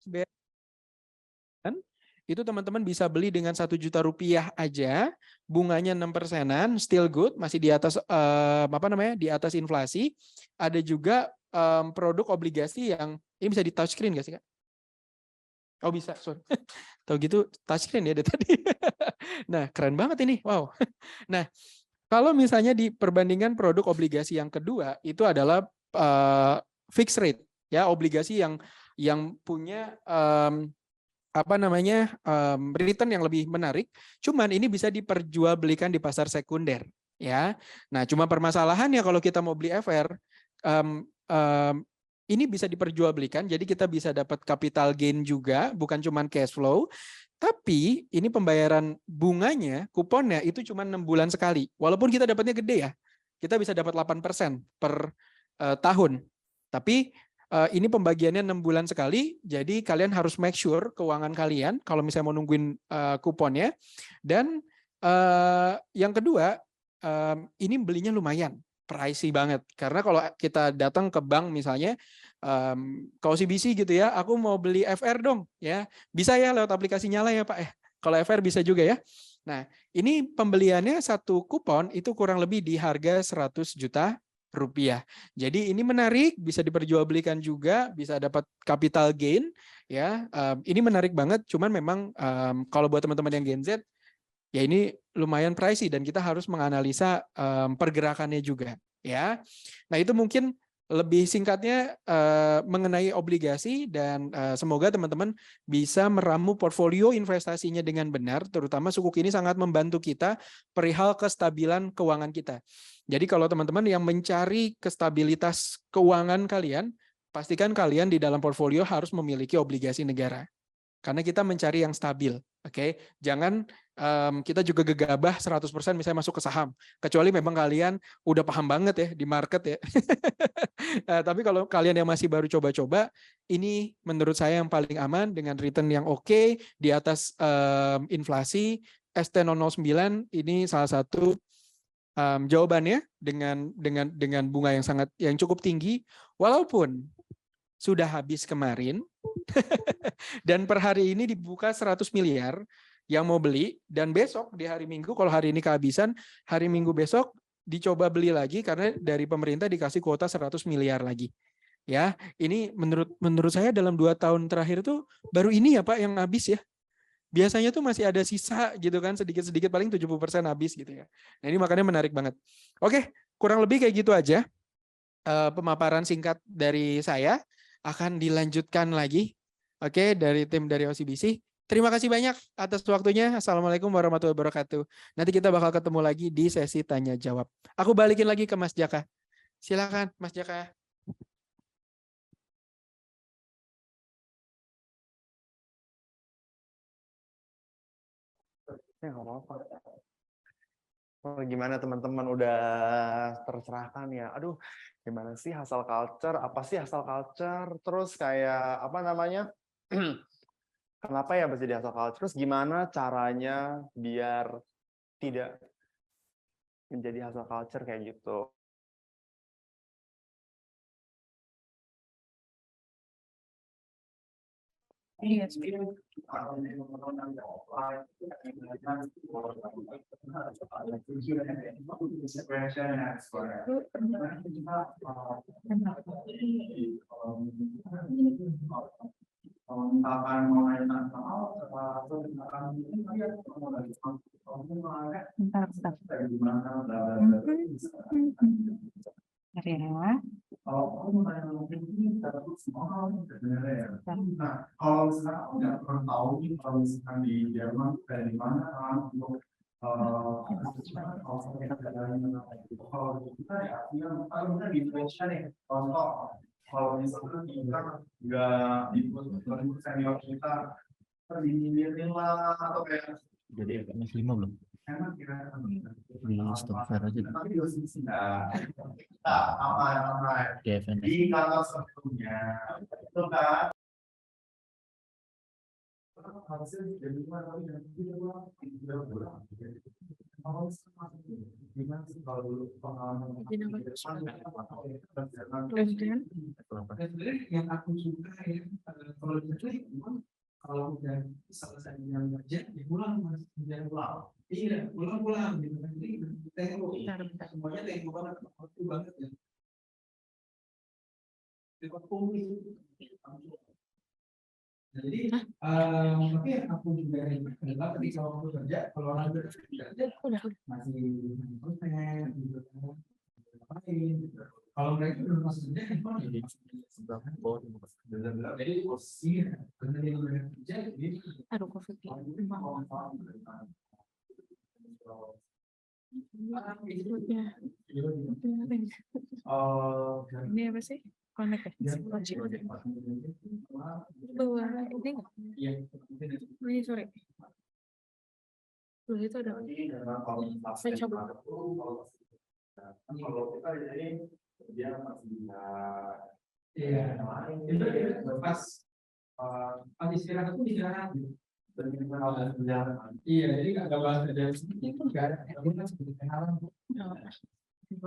SBR itu teman-teman bisa beli dengan 1 juta rupiah aja, bunganya 6%-an, still good, masih di atas di atas inflasi. Ada juga produk obligasi yang ini bisa di touchscreen nggak sih, Kak? Oh bisa, sorry. Tahu gitu touchscreen ya dari tadi. Nah, keren banget ini. Wow. Nah, kalau misalnya di perbandingan produk obligasi yang kedua itu adalah fixed rate, ya, obligasi yang punya return yang lebih menarik. Cuman ini bisa diperjualbelikan di pasar sekunder, ya. Nah, cuma permasalahannya kalau kita mau beli FR, ini bisa diperjualbelikan, jadi kita bisa dapat capital gain juga, bukan cuma cash flow. Tapi ini pembayaran bunganya, kuponnya itu cuma 6 bulan sekali. Walaupun kita dapatnya gede ya. Kita bisa dapat 8% per tahun. Tapi ini pembagiannya 6 bulan sekali, jadi kalian harus make sure keuangan kalian kalau misalnya mau nungguin kuponnya. Dan yang kedua, ini belinya lumayan, pricey banget. Karena kalau kita datang ke bank misalnya, ke OCBC gitu ya, aku mau beli FR dong, ya bisa ya lewat aplikasi Nyala ya Pak. Kalau FR bisa juga ya. Nah, ini pembeliannya satu kupon itu kurang lebih di harga 100 juta rupiah. Jadi ini menarik, bisa diperjualbelikan juga, bisa dapat capital gain, ya. Ini menarik banget. Cuman memang kalau buat teman-teman yang Gen Z, ya ini lumayan pricey dan kita harus menganalisa pergerakannya juga, ya. Nah itu mungkin lebih singkatnya mengenai obligasi, dan semoga teman-teman bisa meramu portfolio investasinya dengan benar, terutama sukuk ini sangat membantu kita perihal kestabilan keuangan kita. Jadi kalau teman-teman yang mencari kestabilitas keuangan kalian, pastikan kalian di dalam portfolio harus memiliki obligasi negara. Karena kita mencari yang stabil, oke? Jangan kita juga gegabah 100% misalnya masuk ke saham, kecuali memang kalian udah paham banget ya di market ya. Tapi kalau kalian yang masih baru coba-coba, ini menurut saya yang paling aman dengan return yang oke di atas inflasi. ST009 ini salah satu jawabannya dengan bunga yang cukup tinggi, walaupun sudah habis kemarin dan per hari ini dibuka 100 miliar yang mau beli, dan besok di hari Minggu, kalau hari ini kehabisan, hari Minggu besok dicoba beli lagi karena dari pemerintah dikasih kuota 100 miliar lagi. Ya, ini menurut saya dalam 2 tahun terakhir tuh baru ini ya Pak yang habis ya. Biasanya tuh masih ada sisa gitu kan, sedikit-sedikit, paling 70% habis gitu ya. Nah, ini makanya menarik banget. Oke, kurang lebih kayak gitu aja. Pemaparan singkat dari saya. Akan dilanjutkan lagi, oke, dari tim dari OCBC. Terima kasih banyak atas waktunya. Assalamualaikum warahmatullahi wabarakatuh. Nanti kita bakal ketemu lagi di sesi tanya jawab. Aku balikin lagi ke Mas Jaka. Silakan Mas Jaka. Ya nggak apa-apa. Oh, gimana teman-teman, udah tercerahkan ya? Aduh, gimana sih hustle culture? Apa sih hustle culture? Terus kayak apa namanya? Kenapa ya bisa jadi hustle culture? Terus gimana caranya biar tidak menjadi hustle culture kayak gitu? Kalau misalkan mau nanya soal nah, kalau misalkan nggak pernah tahu nih, kalau misalkan di Jerman kayak di mana untuk kalau kita ya yang paling mudah di Indonesia nih, contoh kalau misalkan kita nggak ikut senior kita terbimbing lah atau kayak Jadi agak mas 5 belum? emang kira Di stop share aja. tapi aman di kantor sebelumnya itu kan harusnya jadi tapi gimana sih kalau dulu pengalaman yang aku suka ya kalau kalau udah selesai jam kerja, ya pulang mas, jangan pulang. Iya, pulang gitu kan. Jadi tengok, semuanya tengok banget, waktu banget ya. Dekat pungli. Nah, jadi, tapi yang aku juga ingat adalah ketika waktu kerja, kalau orang kerja masih konten, gitu kan, ngapain, gitu. Kalau mereka belum masuk kerja, handphone jadi jadi posisi karena dia udah kerja, jadi Aduh, COVID. Ini apa sih? Connect ya? Bawa ini nggak? Ini sorry. Dulu itu ada. Saya coba. kalau kita jadi dia masih bisa itu pas istirahat itu istirahat gitu. Iya, jadi nggak bahas kerja itu nggak ada. Kamu kan seperti kenalan. Kalau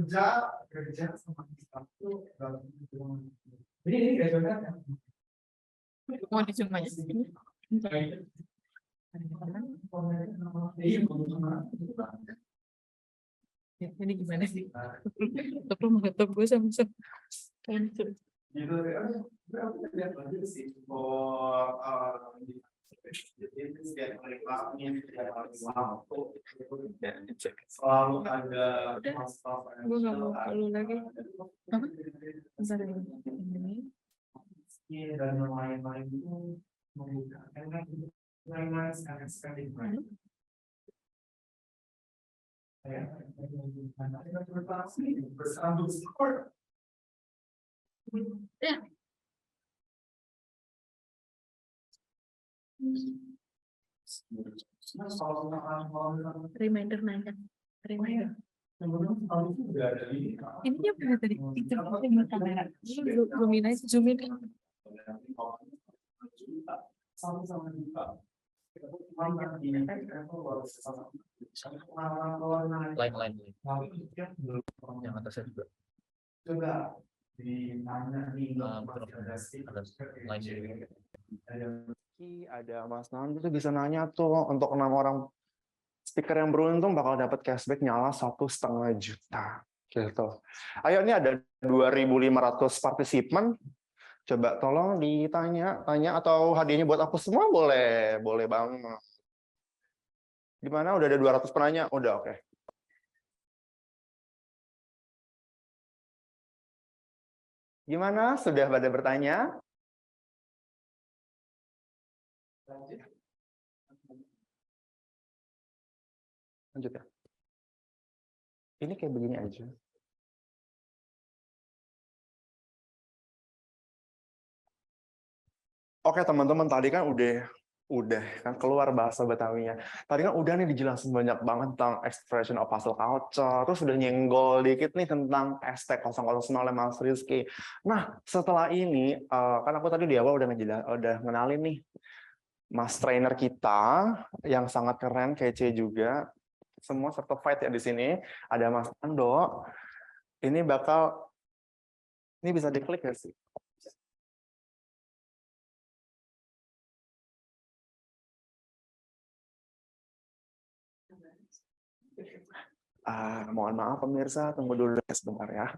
kita kerja sama itu ini biasanya Mau di Zoom aja. Ya, ini gimana sih? Tapi mau ngetop gue sama sama. gitu berapa lihat lagi sih selalu ada Gue nggak mau kalau lagi. Apa? Bentar ini. dan yang lain-lain itu membuka lain-lain sekali bersambung support. Ya. Reminder nanya. Reminder. Ini dia pada tadi itu dengan kamera. Zoom in aja, zoom in. Sama-sama juga. Lain-lain. Yang atasnya juga. Coba ditanya nih Ada Mas Nando tuh bisa nanya tuh untuk 6 orang speaker yang beruntung bakal dapat cashback nyala 1,5 juta gitu. Ayo ini ada 2.500 partisipan. Coba tolong tanya atau hadiahnya buat aku semua boleh banget. Gimana? Udah ada 200 penanya? Udah oke. Gimana? Sudah pada bertanya? Lanjut ya. Ini kayak begini aja. Oke teman-teman, tadi kan udah kan keluar bahasa Betawinya. Tadi kan udah nih dijelasin banyak banget tentang expression of hustle culture, terus udah nyenggol dikit nih tentang ST009 oleh Mas Rizky. Nah, setelah ini kan aku tadi di awal udah ngenalin nih Mas trainer kita yang sangat keren, kece juga. Semua certified ya di sini. Ada Mas Ando. Ini bisa diklik ya sih? Mohon maaf pemirsa, tunggu dulu sebentar ya.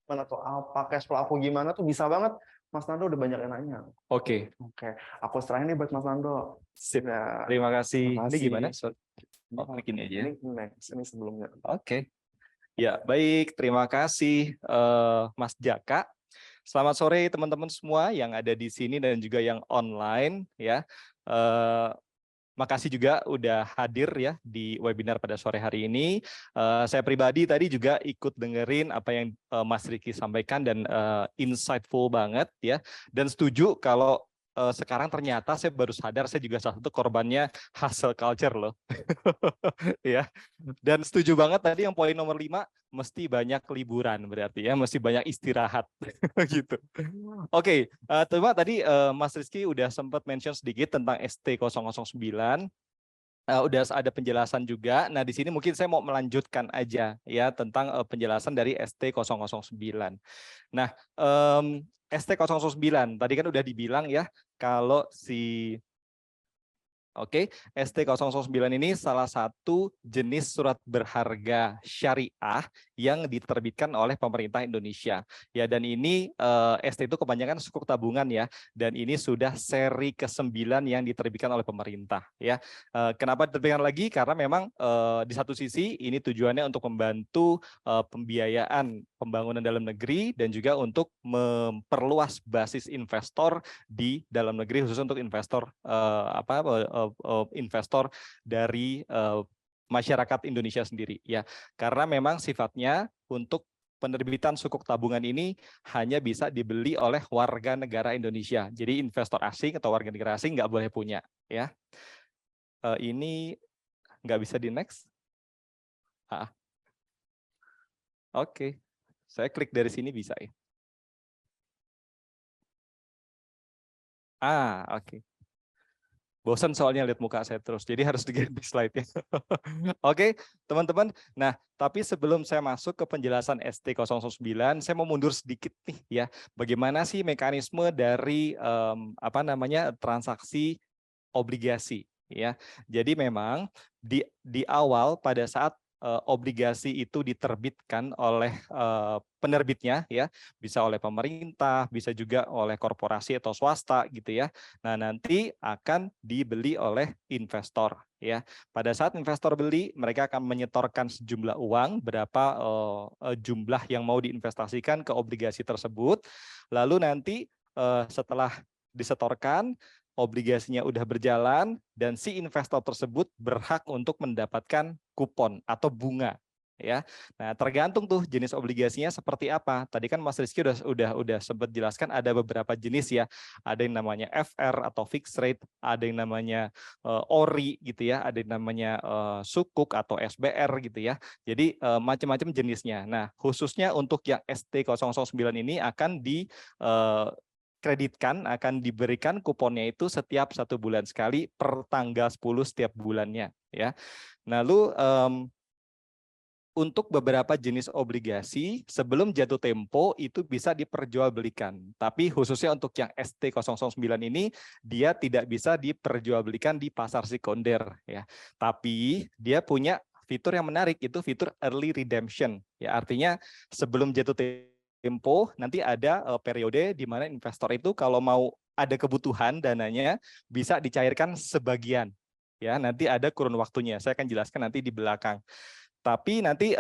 atau apa, cash flow aku gimana tuh bisa banget. Mas Nando udah banyak yang nanya. Oke, Oke, aku serahin nih buat Mas Nando. sip. Ya, Terima kasih. terima Ini kasih. gimana? Oh, klik ini aja. Ini next, ini sebelumnya. Oke. Ya, baik. Terima kasih Mas Jaka. Selamat sore teman-teman semua yang ada di sini dan juga yang online ya. Makasih juga udah hadir ya di webinar pada sore hari ini. Saya pribadi tadi juga ikut dengerin apa yang Mas Riki sampaikan dan insightful banget ya. Dan setuju kalau sekarang ternyata saya baru sadar saya juga salah satu korbannya hustle culture loh. Ya. Dan setuju banget tadi yang poin nomor 5, mesti banyak liburan berarti ya, mesti banyak istirahat gitu. Oke, tadi Mas Rizky udah sempat mention sedikit tentang ST009. Udah ada penjelasan juga. Nah, di sini mungkin saya mau melanjutkan aja ya tentang penjelasan dari ST009. Nah, ST009 tadi kan udah dibilang ya kalau si ST009 ini salah satu jenis surat berharga syariah yang diterbitkan oleh pemerintah Indonesia. Ya, dan ini ST itu kebanyakan sukuk tabungan ya, dan ini sudah seri ke-9 yang diterbitkan oleh pemerintah ya. Kenapa diterbitkan lagi? Karena memang di satu sisi ini tujuannya untuk membantu pembiayaan pembangunan dalam negeri dan juga untuk memperluas basis investor di dalam negeri, khususnya untuk investor investor dari masyarakat Indonesia sendiri ya, karena memang sifatnya untuk penerbitan sukuk tabungan ini hanya bisa dibeli oleh warga negara Indonesia, jadi investor asing atau warga negara asing nggak boleh punya ya. Ini nggak bisa di next. Oke, saya klik dari sini bisa ya. Oke. Bosan soalnya lihat muka saya terus, jadi harus diganti slide-nya. Oke, teman-teman. Nah, tapi sebelum saya masuk ke penjelasan ST009, saya mau mundur sedikit nih ya. Bagaimana sih mekanisme dari transaksi obligasi ya. Jadi memang di awal pada saat obligasi itu diterbitkan oleh penerbitnya ya, bisa oleh pemerintah, bisa juga oleh korporasi atau swasta gitu ya. Nah, nanti akan dibeli oleh investor ya. Pada saat investor beli, mereka akan menyetorkan sejumlah uang, berapa jumlah yang mau diinvestasikan ke obligasi tersebut. Lalu nanti setelah disetorkan, obligasinya udah berjalan dan si investor tersebut berhak untuk mendapatkan kupon atau bunga ya. Nah, tergantung tuh jenis obligasinya seperti apa. Tadi kan Mas Rizky udah sempat jelaskan ada beberapa jenis ya. Ada yang namanya FR atau fixed rate, ada yang namanya ORI gitu ya, ada yang namanya sukuk atau SBR gitu ya. Jadi macam-macam jenisnya. Nah, khususnya untuk yang ST009 ini akan akan diberikan kuponnya itu setiap 1 bulan sekali per tanggal 10 setiap bulannya ya. Lalu untuk beberapa jenis obligasi sebelum jatuh tempo itu bisa diperjualbelikan. Tapi khususnya untuk yang ST009 ini dia tidak bisa diperjualbelikan di pasar sekunder ya. Tapi dia punya fitur yang menarik, itu fitur early redemption ya. Artinya sebelum jatuh tempo nanti ada periode di mana investor itu kalau mau ada kebutuhan dananya bisa dicairkan sebagian ya, nanti ada kurun waktunya, saya akan jelaskan nanti di belakang. Tapi nanti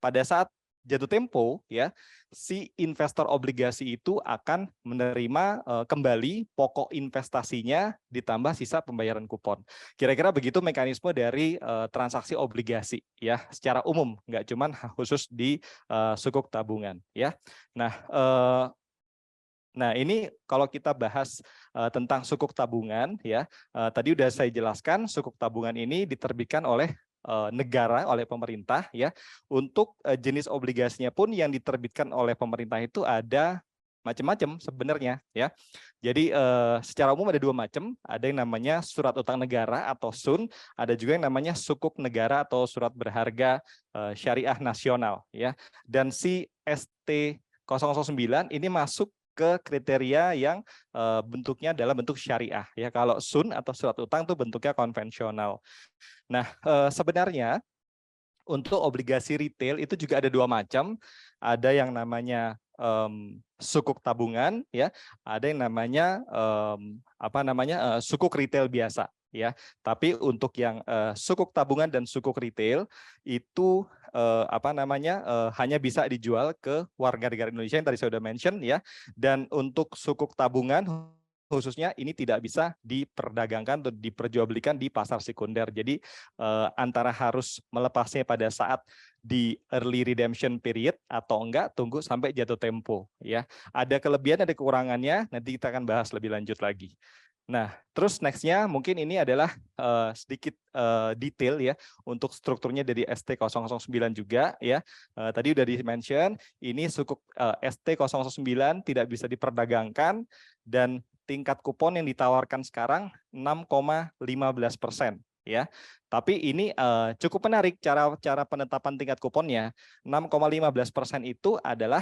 pada saat jatuh tempo ya, si investor obligasi itu akan menerima kembali pokok investasinya ditambah sisa pembayaran kupon. Kira-kira begitu mekanisme dari transaksi obligasi ya, secara umum, nggak cuman khusus di sukuk tabungan ya. Nah, ini kalau kita bahas tentang sukuk tabungan ya, tadi udah saya jelaskan sukuk tabungan ini diterbitkan oleh negara, oleh pemerintah ya. Untuk jenis obligasinya pun yang diterbitkan oleh pemerintah itu ada macam-macam sebenarnya ya. Jadi secara umum ada 2 macam, ada yang namanya surat utang negara atau SUN, ada juga yang namanya sukuk negara atau surat berharga syariah nasional ya. Dan si ST009 ini masuk ke kriteria yang bentuknya dalam bentuk syariah ya. Kalau SUN atau surat utang itu bentuknya konvensional. Nah, sebenarnya untuk obligasi retail itu juga ada dua macam, ada yang namanya sukuk tabungan, ya, ada yang namanya sukuk retail biasa, ya. Tapi untuk yang sukuk tabungan dan sukuk retail itu hanya bisa dijual ke warga negara Indonesia yang tadi saya sudah mention, ya. Dan untuk sukuk tabungan khususnya ini tidak bisa diperdagangkan atau diperjualbelikan di pasar sekunder. Jadi antara harus melepasnya pada saat di early redemption period atau enggak tunggu sampai jatuh tempo, ya. Ada kelebihan, ada kekurangannya, nanti kita akan bahas lebih lanjut lagi. Nah, terus nextnya mungkin ini adalah sedikit detail ya untuk strukturnya dari ST009 juga, ya. Tadi udah di-mention, ini sukuk ST009 tidak bisa diperdagangkan dan tingkat kupon yang ditawarkan sekarang 6,15%, ya. Tapi ini cukup menarik cara penetapan tingkat kuponnya. 6,15% itu adalah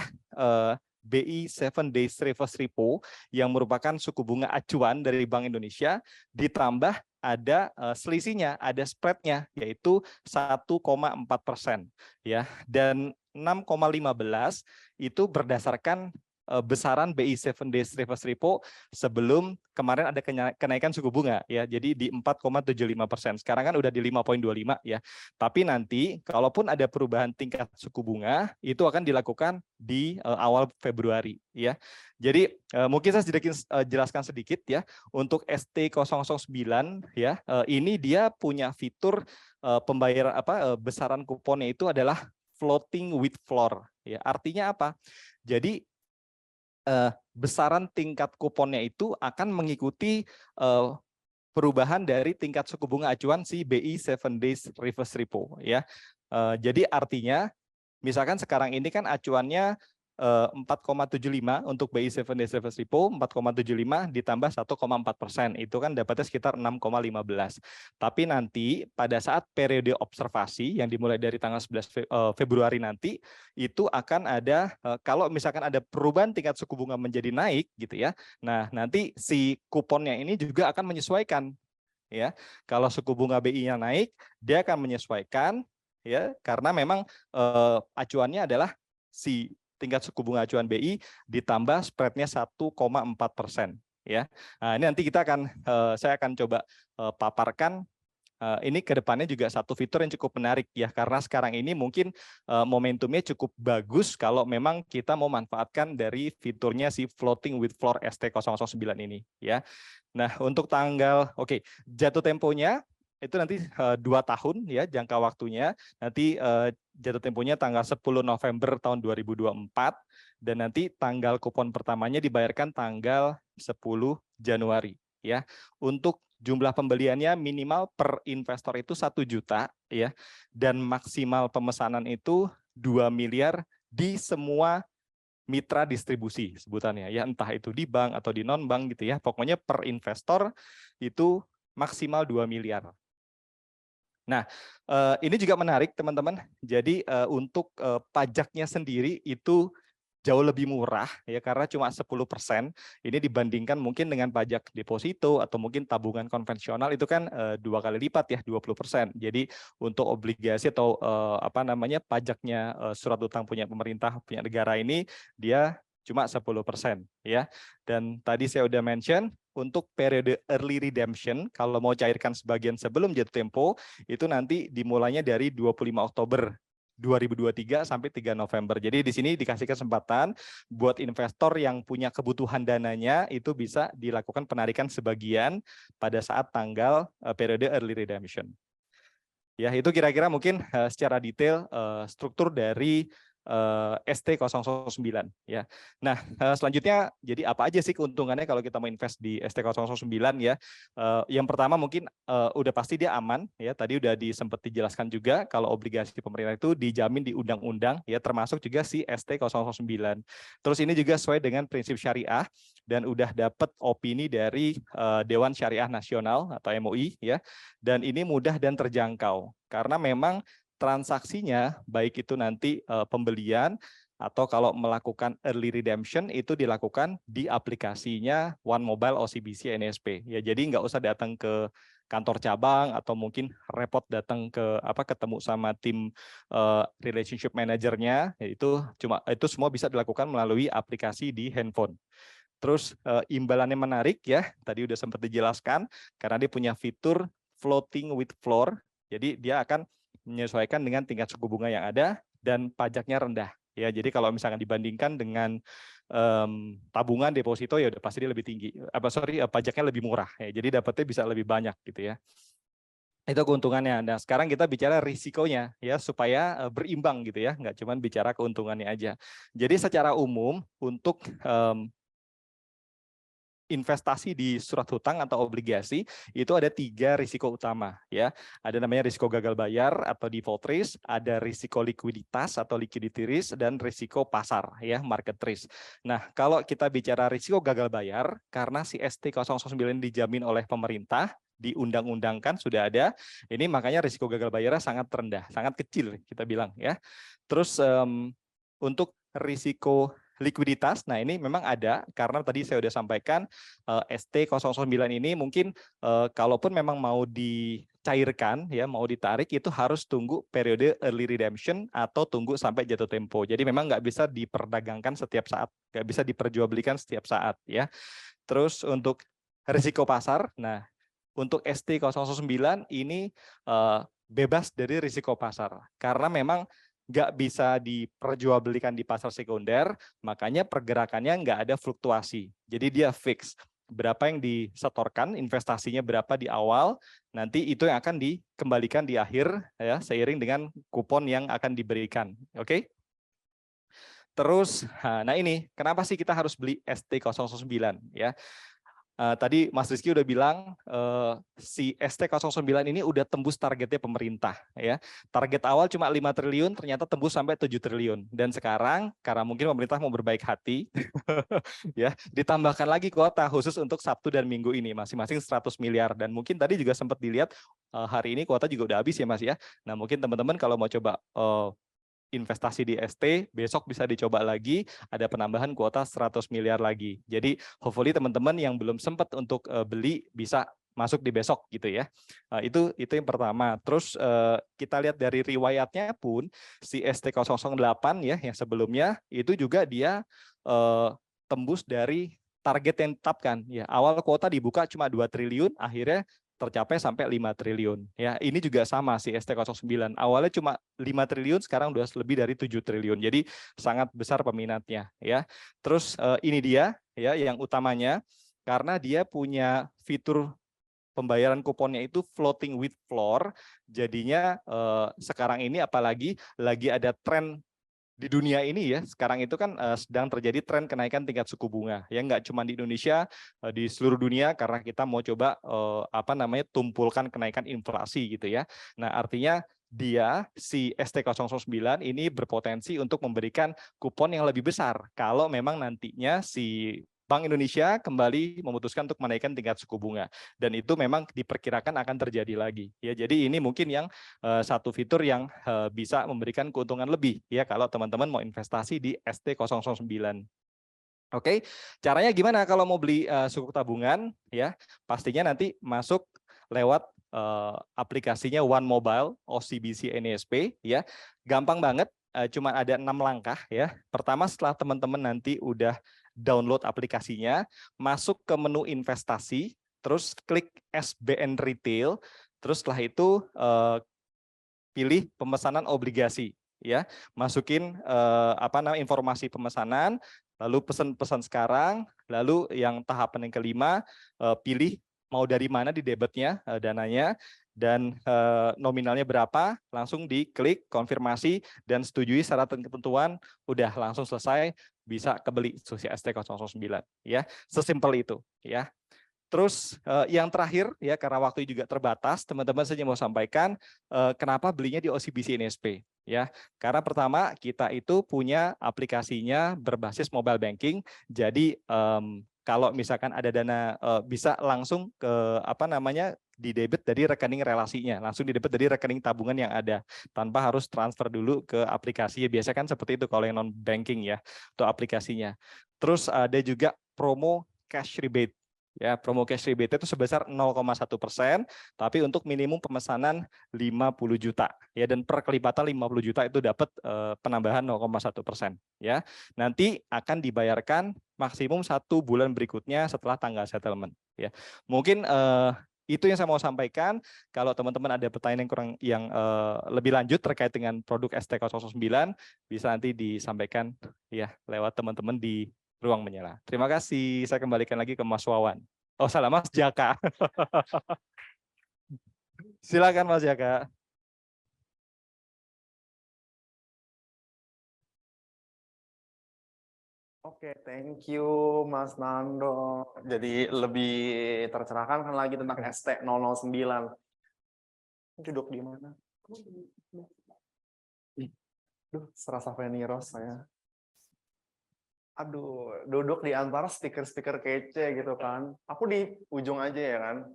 BI 7 Days Reverse Repo yang merupakan suku bunga acuan dari Bank Indonesia, ditambah ada selisihnya, ada spreadnya, yaitu 1,4%, ya. Dan 6,15 itu berdasarkan besaran BI 7 Days Reverse Repo sebelum kemarin ada kenaikan suku bunga, ya. Jadi di 4,75%. Sekarang kan udah di 5,25, ya. Tapi nanti kalaupun ada perubahan tingkat suku bunga itu akan dilakukan di awal Februari, ya. Jadi mungkin saya jelaskan sedikit, ya, untuk ST009, ya. Ini dia punya fitur pembayaran besaran kuponnya itu adalah floating with floor, ya. Artinya apa? Jadi besaran tingkat kuponnya itu akan mengikuti perubahan dari tingkat suku bunga acuan si BI 7 Days Reverse Repo, ya. Jadi artinya misalkan sekarang ini kan acuannya 4,75 untuk BI 7 Days Reverse Repo, 4,75 ditambah 1,4%, itu kan dapatnya sekitar 6,15. Tapi nanti pada saat periode observasi yang dimulai dari tanggal 11 Februari nanti, itu akan ada, kalau misalkan ada perubahan tingkat suku bunga menjadi naik, gitu ya. Nah, nanti si kuponnya ini juga akan menyesuaikan, ya. Kalau suku bunga BI-nya naik, dia akan menyesuaikan, ya, karena memang acuannya adalah si tingkat suku bunga acuan BI ditambah spreadnya 1,4%, ya. Nah, ini nanti saya akan coba paparkan. Ini ke depannya juga satu fitur yang cukup menarik, ya, karena sekarang ini mungkin momentumnya cukup bagus kalau memang kita mau manfaatkan dari fiturnya si floating with floor ST009 ini, ya. Nah, untuk jatuh temponya itu nanti 2 tahun, ya, jangka waktunya. Nanti jatuh temponya tanggal 10 November tahun 2024 dan nanti tanggal kupon pertamanya dibayarkan tanggal 10 Januari, ya. Untuk jumlah pembeliannya minimal per investor itu 1 juta, ya, dan maksimal pemesanan itu 2 miliar di semua mitra distribusi sebutannya, ya, entah itu di bank atau di non bank, gitu ya. Pokoknya per investor itu maksimal 2 miliar. Nah, ini juga menarik, teman-teman. Jadi untuk pajaknya sendiri itu jauh lebih murah, ya, karena cuma 10%. Ini dibandingkan mungkin dengan pajak deposito atau mungkin tabungan konvensional itu kan 2 kali lipat, ya, 20%. Jadi untuk obligasi atau pajaknya surat utang punya pemerintah, punya negara ini dia cuma 10%, ya. Dan tadi saya udah mention untuk periode early redemption, kalau mau cairkan sebagian sebelum jatuh tempo, itu nanti dimulainya dari 25 Oktober 2023 sampai 3 November. Jadi di sini dikasih kesempatan buat investor yang punya kebutuhan dananya itu bisa dilakukan penarikan sebagian pada saat tanggal periode early redemption. Ya, itu kira-kira mungkin secara detail struktur dari ST009, ya. Nah, selanjutnya jadi apa aja sih keuntungannya kalau kita mau invest di ST009, ya. Yang pertama mungkin udah pasti dia aman, ya. Tadi udah sempat dijelaskan juga kalau obligasi pemerintah itu dijamin di undang-undang, ya, termasuk juga si ST009. Terus ini juga sesuai dengan prinsip syariah dan udah dapat opini dari Dewan Syariah Nasional atau MUI, ya. Dan ini mudah dan terjangkau karena memang transaksinya baik itu nanti pembelian atau kalau melakukan early redemption itu dilakukan di aplikasinya One Mobile OCBC NSP, ya. Jadi nggak usah datang ke kantor cabang atau mungkin repot datang ke ketemu sama tim relationship manajernya, itu semua bisa dilakukan melalui aplikasi di handphone. Terus imbalannya menarik ya, tadi udah sempat dijelaskan karena dia punya fitur floating with floor. Jadi dia akan menyesuaikan dengan tingkat suku bunga yang ada dan pajaknya rendah. Ya, jadi kalau misalkan dibandingkan dengan tabungan deposito ya udah pasti dia lebih tinggi. Pajaknya lebih murah. Ya, jadi dapatnya bisa lebih banyak gitu ya. Itu keuntungannya. Nah, sekarang kita bicara risikonya ya supaya berimbang gitu ya, nggak cuma bicara keuntungannya aja. Jadi secara umum untuk investasi di surat hutang atau obligasi itu ada 3 risiko utama ya. Ada namanya risiko gagal bayar atau default risk, ada risiko likuiditas atau liquidity risk, dan risiko pasar ya, market risk. Nah, kalau kita bicara risiko gagal bayar, karena si ST009 dijamin oleh pemerintah, diundang-undangkan sudah ada, ini makanya risiko gagal bayarnya sangat rendah, sangat kecil kita bilang ya. Terus untuk risiko likuiditas, nah ini memang ada karena tadi saya sudah sampaikan ST009 ini mungkin kalaupun memang mau dicairkan ya, mau ditarik itu harus tunggu periode early redemption atau tunggu sampai jatuh tempo. Jadi memang nggak bisa diperdagangkan setiap saat, nggak bisa diperjualbelikan setiap saat ya. Terus untuk risiko pasar, nah untuk ST009 ini bebas dari risiko pasar karena memang nggak bisa diperjualbelikan di pasar sekunder, makanya pergerakannya nggak ada fluktuasi. Jadi dia fix. Berapa yang disetorkan, investasinya berapa di awal, nanti itu yang akan dikembalikan di akhir ya, seiring dengan kupon yang akan diberikan. Oke? Terus, nah ini kenapa sih kita harus beli ST009 ya? Tadi Mas Rizky udah bilang si ST009 ini udah tembus targetnya pemerintah ya. Target awal cuma 5 triliun, ternyata tembus sampai 7 triliun. Dan sekarang karena mungkin pemerintah mau berbaik hati ya, ditambahkan lagi kuota khusus untuk Sabtu dan Minggu ini masing-masing 100 miliar, dan mungkin tadi juga sempat dilihat hari ini kuota juga udah habis ya Mas ya. Nah, mungkin teman-teman kalau mau coba investasi di ST, besok bisa dicoba lagi, ada penambahan kuota 100 miliar lagi. Jadi hopefully teman-teman yang belum sempat untuk beli bisa masuk di besok gitu ya. Itu yang pertama. Terus kita lihat dari riwayatnya pun si ST008 ya yang sebelumnya itu juga dia tembus dari target yang ditetapkan ya. Awal kuota dibuka cuma 2 triliun, akhirnya tercapai sampai 5 triliun. Ya, ini juga sama si ST009. Awalnya cuma 5 triliun, sekarang udah lebih dari 7 triliun. Jadi sangat besar peminatnya ya. Terus ini dia ya yang utamanya karena dia punya fitur pembayaran kuponnya itu floating with floor. Jadinya sekarang ini apalagi lagi ada tren di dunia ini ya, sekarang itu kan sedang terjadi tren kenaikan tingkat suku bunga ya, nggak cuma di Indonesia, di seluruh dunia karena kita mau coba tumpulkan kenaikan inflasi gitu ya. Nah, artinya dia si ST009 ini berpotensi untuk memberikan kupon yang lebih besar kalau memang nantinya si Bank Indonesia kembali memutuskan untuk menaikkan tingkat suku bunga, dan itu memang diperkirakan akan terjadi lagi ya. Jadi ini mungkin yang satu fitur yang bisa memberikan keuntungan lebih ya kalau teman-teman mau investasi di ST009. Oke, caranya gimana kalau mau beli sukuk tabungan ya? Pastinya nanti masuk lewat aplikasinya One Mobile OCBC NESP ya. Gampang banget, cuma ada 6 langkah ya. Pertama, setelah teman-teman nanti udah download aplikasinya, masuk ke menu investasi, terus klik SBN Retail, terus setelah itu pilih pemesanan obligasi ya, masukin informasi pemesanan, lalu pesan sekarang, lalu yang tahapan yang kelima pilih mau dari mana di debitnya dananya, dan nominalnya berapa, langsung diklik konfirmasi dan setujui syarat dan ketentuan, udah langsung selesai, bisa kebeli susi ST009 ya, sesimpel itu ya. Terus yang terakhir ya, karena waktu juga terbatas, teman-teman saja mau sampaikan kenapa belinya di OCBC NESP ya. Karena pertama kita itu punya aplikasinya berbasis mobile banking, jadi kalau misalkan ada dana bisa langsung ke di debit dari rekening relasinya, langsung di debit dari rekening tabungan yang ada tanpa harus transfer dulu ke aplikasi. Biasanya kan seperti itu kalau yang non banking ya, untuk aplikasinya. Terus ada juga promo cash rebate Ya, promo cash rebate itu sebesar 0,1%, tapi untuk minimum pemesanan 50 juta. Ya, dan per kelipatan 50 juta itu dapat penambahan 0,1%. Ya, nanti akan dibayarkan maksimum 1 bulan berikutnya setelah tanggal settlement. Ya, mungkin itu yang saya mau sampaikan. Kalau teman-teman ada pertanyaan yang lebih lanjut terkait dengan produk ST009, bisa nanti disampaikan ya lewat teman-teman di ruang menyala. Terima kasih. Saya kembalikan lagi ke Mas Wawan. Oh, salah, Mas Jaka. Silakan Mas Jaka. Oke, thank you Mas Nando. Jadi lebih tercerahkan kan lagi tentang ST009. Duduk di mana? Duh, serasa Veniros saya. Aduh, duduk di antara stiker-stiker kece gitu kan. Aku di ujung aja ya kan.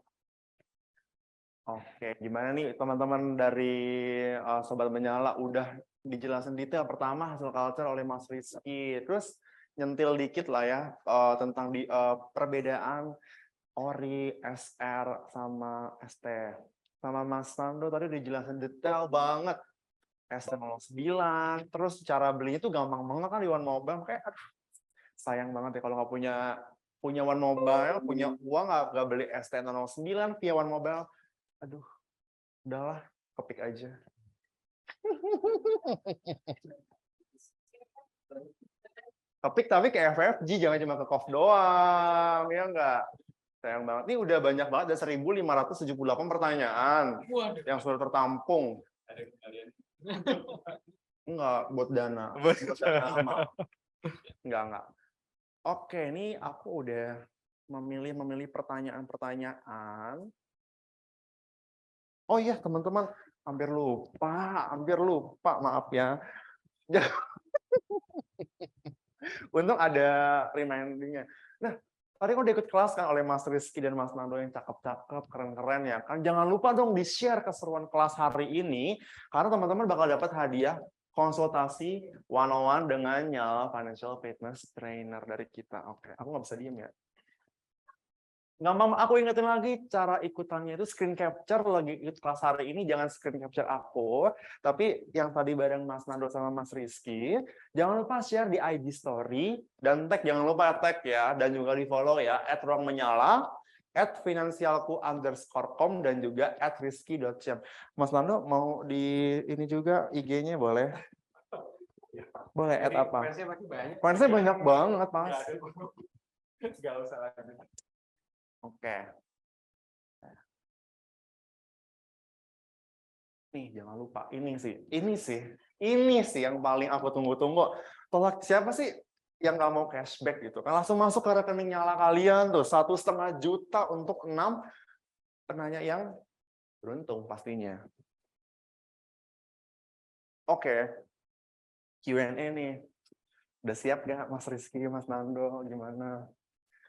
Oke, gimana nih teman-teman dari Sobat Menyala udah dijelasin detail pertama hasil culture oleh Mas Rizky. Terus nyentil dikit lah ya tentang perbedaan Ori, SR, sama ST. Sama Mas Nando tadi dijelasin detail banget. ST09, terus cara belinya tuh gampang banget kan di One Mobile. Kayak aduh, sayang banget ya kalau nggak punya One Mobile, punya uang nggak beli ST009 via One Mobile. Aduh, udahlah, kepik aja. Kepik tapi ke FFG, jangan cuma ke KOF doang, ya enggak? Sayang banget. Ini udah banyak banget, ada 1.578 pertanyaan yang sudah tertampung. Enggak, buat dana. Enggak. Oke, ini aku udah memilih pertanyaan-pertanyaan. Oh iya, teman-teman, hampir lupa, maaf ya. Untung ada reminding-nya. Nah, tadi kan udah ikut kelas kan oleh Mas Rizky dan Mas Nando yang cakep-cakep, keren-keren ya kan. Jangan lupa dong di-share keseruan kelas hari ini, karena teman-teman bakal dapat hadiah konsultasi one-on-one dengan Nyala Financial Fitness Trainer dari kita. Oke, aku nggak bisa diem ya. Gampang, aku ingetin lagi cara ikutannya itu screen capture lagi ikut kelas hari ini, jangan screen capture aku, tapi yang tadi bareng Mas Nando sama Mas Rizky, jangan lupa share di IG story dan tag, jangan lupa tag ya, dan juga di follow ya @ruangmenyala, @finansialku_com dan juga @rizky.syam. Mas Nando mau di ini juga IG-nya boleh? Boleh apa? Fansnya banyak banget, Mas. Gak usah lagi. Oke. Nih, jangan lupa. Ini sih yang paling aku tunggu-tunggu. Tolak siapa sih yang nggak mau cashback gitu? Kan langsung masuk ke rekening Nyala kalian tuh 1,5 juta untuk 6 penanya yang beruntung pastinya. Oke. Q&A nih. Udah siap nggak Mas Rizky, Mas Nando? Gimana?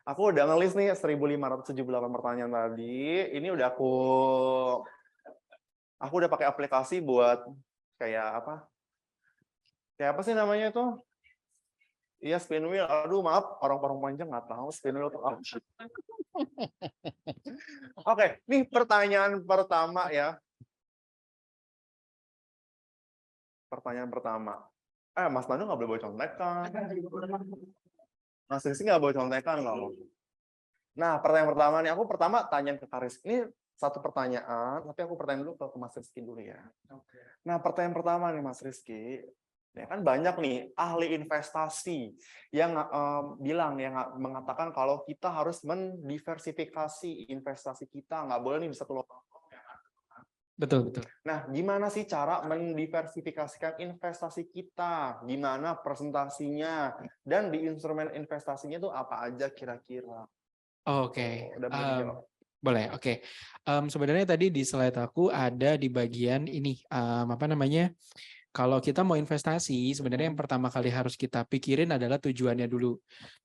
Aku udah ngelis nih 1.578 pertanyaan tadi. Ini udah aku udah pakai aplikasi buat kayak apa? Kayak apa sih namanya itu? Iya, spin wheel. Aduh, maaf, orang-orang panjang nggak tahu spin wheel itu apa. Oke, nih pertanyaan pertama ya. Pertanyaan pertama. Mas Nando nggak boleh bawa contekan. Mas Rizky nggak bawa contekan loh. Nah, pertanyaan pertama nih, aku pertama tanya ke Karis. Ini satu pertanyaan, tapi aku pertanyaan dulu ke Mas Rizky dulu ya. Nah, pertanyaan pertama nih Mas Rizky, ya kan banyak nih ahli investasi yang mengatakan kalau kita harus mendiversifikasi investasi kita, nggak boleh nih bisa keluar. Betul. Nah, gimana sih cara mendiversifikasikan investasi kita? Gimana presentasinya? Dan di instrumen investasinya itu apa aja kira-kira? Oke. Udah boleh dijawab. Boleh, oke. Sebenarnya tadi di slide aku ada di bagian ini, kalau kita mau investasi, sebenarnya yang pertama kali harus kita pikirin adalah tujuannya dulu.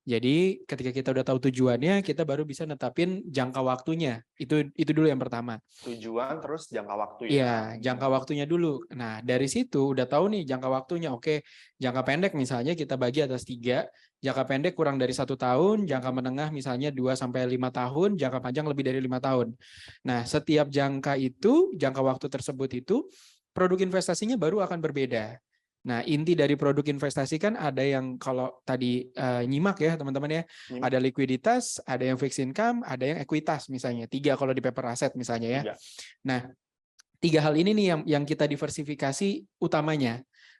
Jadi ketika kita udah tahu tujuannya, kita baru bisa netapin jangka waktunya. Itu dulu yang pertama. Tujuan terus jangka waktu ya. Iya, jangka waktunya dulu. Nah, dari situ udah tahu nih jangka waktunya. Oke, jangka pendek misalnya kita bagi atas 3. Jangka pendek kurang dari 1 tahun, jangka menengah misalnya 2-5 tahun, jangka panjang lebih dari 5 tahun. Nah, setiap jangka waktu tersebut itu, produk investasinya baru akan berbeda. Nah, inti dari produk investasi kan ada yang kalau tadi nyimak ya teman-teman ya, ada likuiditas, ada yang fixed income, ada yang ekuitas misalnya. 3 kalau di paper asset misalnya ya. 3. Nah, 3 hal ini nih yang kita diversifikasi utamanya.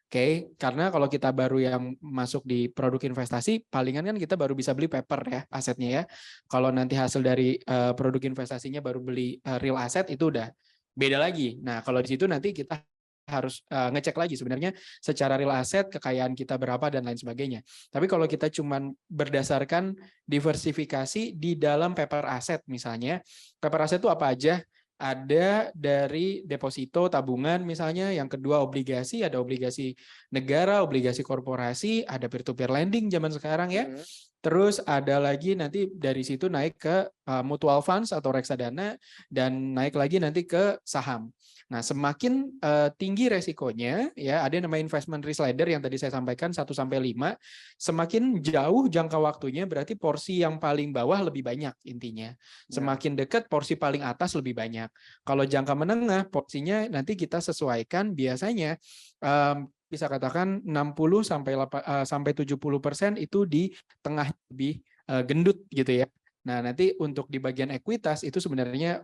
Oke, karena kalau kita baru yang masuk di produk investasi, palingan kan kita baru bisa beli paper ya, asetnya ya. Kalau nanti hasil dari produk investasinya baru beli real asset, itu udah beda lagi. Nah, kalau di situ nanti kita harus ngecek lagi sebenarnya secara real asset, kekayaan kita berapa, dan lain sebagainya. Tapi kalau kita cuman berdasarkan diversifikasi di dalam paper asset misalnya, paper asset itu apa aja? Ada dari deposito, tabungan misalnya, yang kedua obligasi, ada obligasi negara, obligasi korporasi, ada peer-to-peer lending zaman sekarang ya. Terus ada lagi nanti dari situ naik ke mutual funds atau reksadana, dan naik lagi nanti ke saham. Nah, semakin tinggi resikonya ya, ada yang namanya investment risk ladder yang tadi saya sampaikan 1-5, semakin jauh jangka waktunya berarti porsi yang paling bawah lebih banyak intinya. Semakin dekat porsi paling atas lebih banyak. Kalau jangka menengah porsinya nanti kita sesuaikan, biasanya bisa katakan 60-70% itu di tengah lebih gendut gitu ya. Nah, nanti untuk di bagian ekuitas itu sebenarnya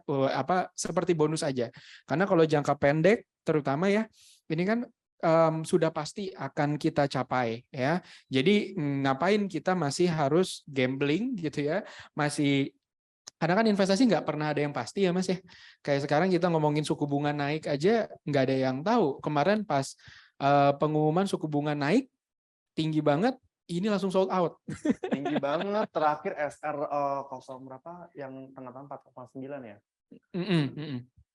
seperti bonus aja. Karena kalau jangka pendek terutama ya, ini kan sudah pasti akan kita capai ya. Jadi ngapain kita masih harus gambling gitu ya? Karena kan investasi nggak pernah ada yang pasti ya Mas ya. Kayak sekarang kita ngomongin suku bunga naik aja nggak ada yang tahu. Kemarin pas pengumuman suku bunga naik tinggi banget, ini langsung sold out. Tinggi banget. Terakhir SR 0 berapa yang tengah-tengah 4,9 ya.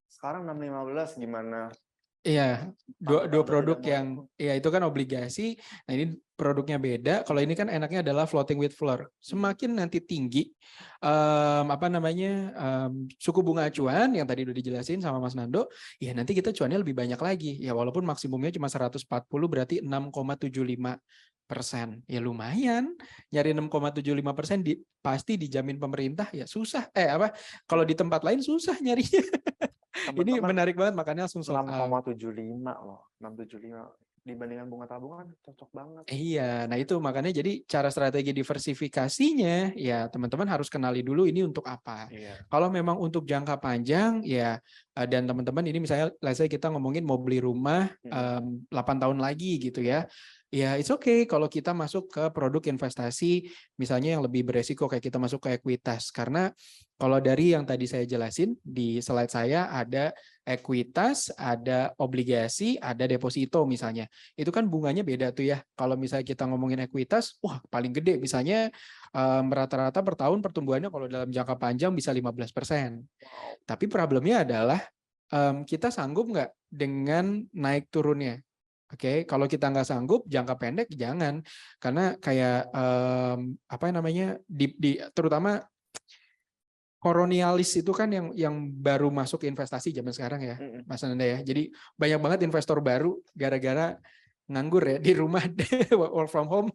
Sekarang 6,15 gimana? Iya, dua produk yang ya itu kan obligasi. Nah, ini produknya beda. Kalau ini kan enaknya adalah floating with floor. Semakin nanti tinggi suku bunga acuan yang tadi udah dijelasin sama Mas Nando, ya nanti kita cuannya lebih banyak lagi. Ya walaupun maksimumnya cuma 140, berarti 6,75%. Ya lumayan. Nyari 6,75% pasti dijamin pemerintah ya susah. Kalau di tempat lain susah nyarinya. Ini menarik banget, makanya langsung 6,75 loh. 6,75 dibandingkan bunga tabungan cocok banget. Iya, nah itu makanya jadi cara strategi diversifikasinya ya teman-teman harus kenali dulu ini untuk apa. Iya. Kalau memang untuk jangka panjang ya, dan teman-teman ini misalnya kita ngomongin mau beli rumah 8 tahun lagi gitu ya. Ya, it's okay kalau kita masuk ke produk investasi misalnya yang lebih beresiko, kayak kita masuk ke ekuitas. Karena kalau dari yang tadi saya jelasin di slide saya, ada ekuitas, ada obligasi, ada deposito misalnya. Itu kan bunganya beda tuh ya. Kalau misalnya kita ngomongin ekuitas, wah paling gede misalnya rata-rata per tahun pertumbuhannya kalau dalam jangka panjang bisa 15%. Tapi problemnya adalah kita sanggup nggak dengan naik turunnya? Oke, kalau kita nggak sanggup, jangka pendek jangan, karena kayak terutama kolonialis itu kan yang baru masuk investasi zaman sekarang ya, Mas Nanda ya. Jadi banyak banget investor baru gara-gara nganggur ya di rumah, work from home.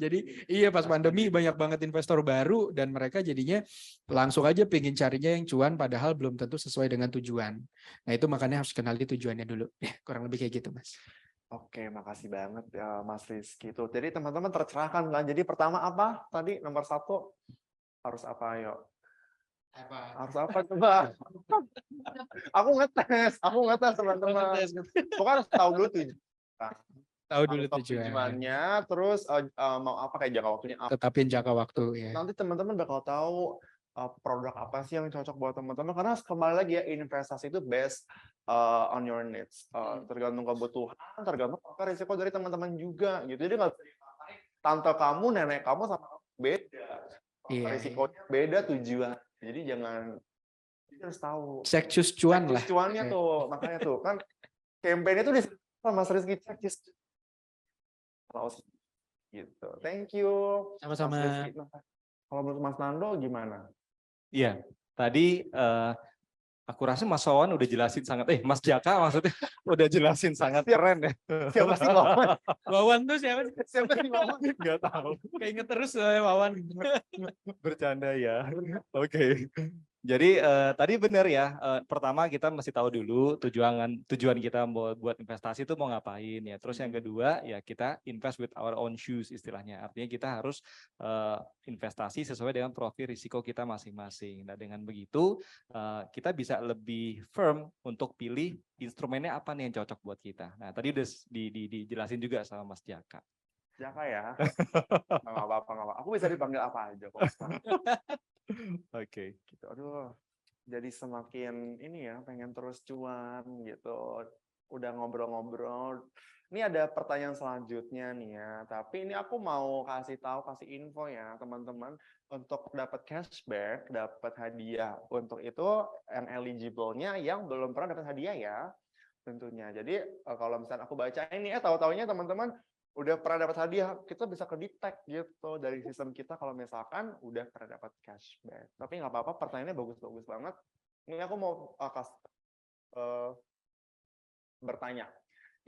Jadi iya pas pandemi banyak banget investor baru dan mereka jadinya langsung aja pengen carinya yang cuan padahal belum tentu sesuai dengan tujuan. Nah itu makanya harus kenali tujuannya dulu. Ya, kurang lebih kayak gitu Mas. Oke, makasih banget ya Mas Rizky. Tuh, jadi teman-teman tercerahkan kan. Jadi pertama apa? Tadi nomor 1 harus apa yuk? Harus apa coba? Aku ngetes teman-teman. Pokoknya harus tahu dulu Tahu dulu tujuannya, terus mau apa kayak jangka waktunya apa. Tetapin jangka waktu ya. Nanti teman-teman bakal tahu produk apa sih yang cocok buat teman-teman, karena kembali lagi ya, investasi itu based on your needs, tergantung kebutuhan, tergantung risiko dari teman-teman juga gitu. Jadi nggak tante kamu, nenek kamu sama beda, risikonya beda, tujuan. Jadi jangan, harus tahu. Cek cuan lah. Cuannya tuh, makanya tuh kan campaign itu Mas Rizky Cekis. Gitu. Thank you. Mas Sama-sama. Rizky. Nah, kalau menurut Mas Nando gimana? Iya, tadi aku rasa Mas Wawan udah jelasin sangat, Mas Jaka maksudnya udah jelasin sangat keren ya. Siapa sih Wawan? Wawan tuh siapa? Siapa sih Wawan? Nggak tahu. Keinget terus Wawan. Bercanda ya. Oke. Jadi tadi benar ya. Pertama kita mesti tahu dulu tujuan kita buat investasi itu mau ngapain ya. Terus yang kedua ya kita invest with our own shoes istilahnya. Artinya kita harus investasi sesuai dengan profil risiko kita masing-masing. Nah dengan begitu kita bisa lebih firm untuk pilih instrumennya apa nih yang cocok buat kita. Nah tadi udah dijelasin juga sama Mas Jaka. Jaka ya. Nggak apa-apa. Aku bisa dipanggil apa aja kok. Oke. Gitu. Aduh, jadi semakin ini ya, pengen terus cuan gitu. Udah ngobrol-ngobrol. Ini ada pertanyaan selanjutnya nih ya. Tapi ini aku mau kasih info ya teman-teman. Untuk dapat cashback, dapat hadiah. Untuk itu yang eligible-nya yang belum pernah dapat hadiah ya. Tentunya. Jadi kalau misalnya aku baca ini tahu-taunya teman-teman udah pernah dapat hadiah, kita bisa ke detect gitu dari sistem kita kalau misalkan udah pernah dapat cashback. Tapi nggak apa-apa, pertanyaannya bagus-bagus banget. Ini aku mau bertanya.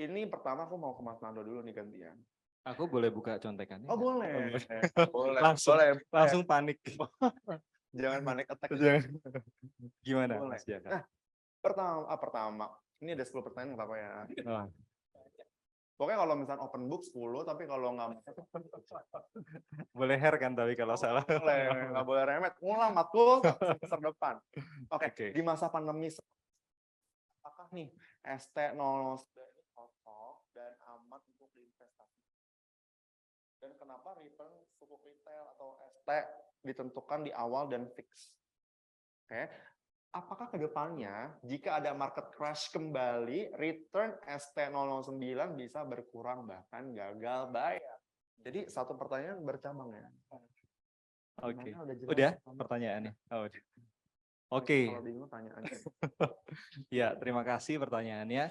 Ini pertama aku mau ke Mas Nando dulu nih gantian. Aku boleh buka contekannya? Oh boleh. Boleh. Langsung panik. Jangan panik attack. Gimana Boleh. Mas Jaka? Nah, pertama. Ini ada 10 pertanyaan nggak apa-apa ya. Oh. Pokoknya kalau misalnya open book 10, tapi kalau nggak Boleh hair kan tapi kalau salah. boleh, nggak boleh remet. Ngulang matkul semester depan. Oke, Oke. di masa pandemi, apakah nih ST009 ini cocok dan aman untuk diinvestasi? Dan kenapa return sukuk retail atau ST ditentukan di awal dan fix? Oke. Apakah kedepannya jika ada market crash kembali, return ST009 bisa berkurang bahkan gagal bayar? Jadi satu pertanyaan bercabang ya. Oke. Gimana, jelas Udah apa? pertanyaannya? Oh, udah. Oke. Kalau bingung tanya aja. Ya, terima kasih pertanyaannya.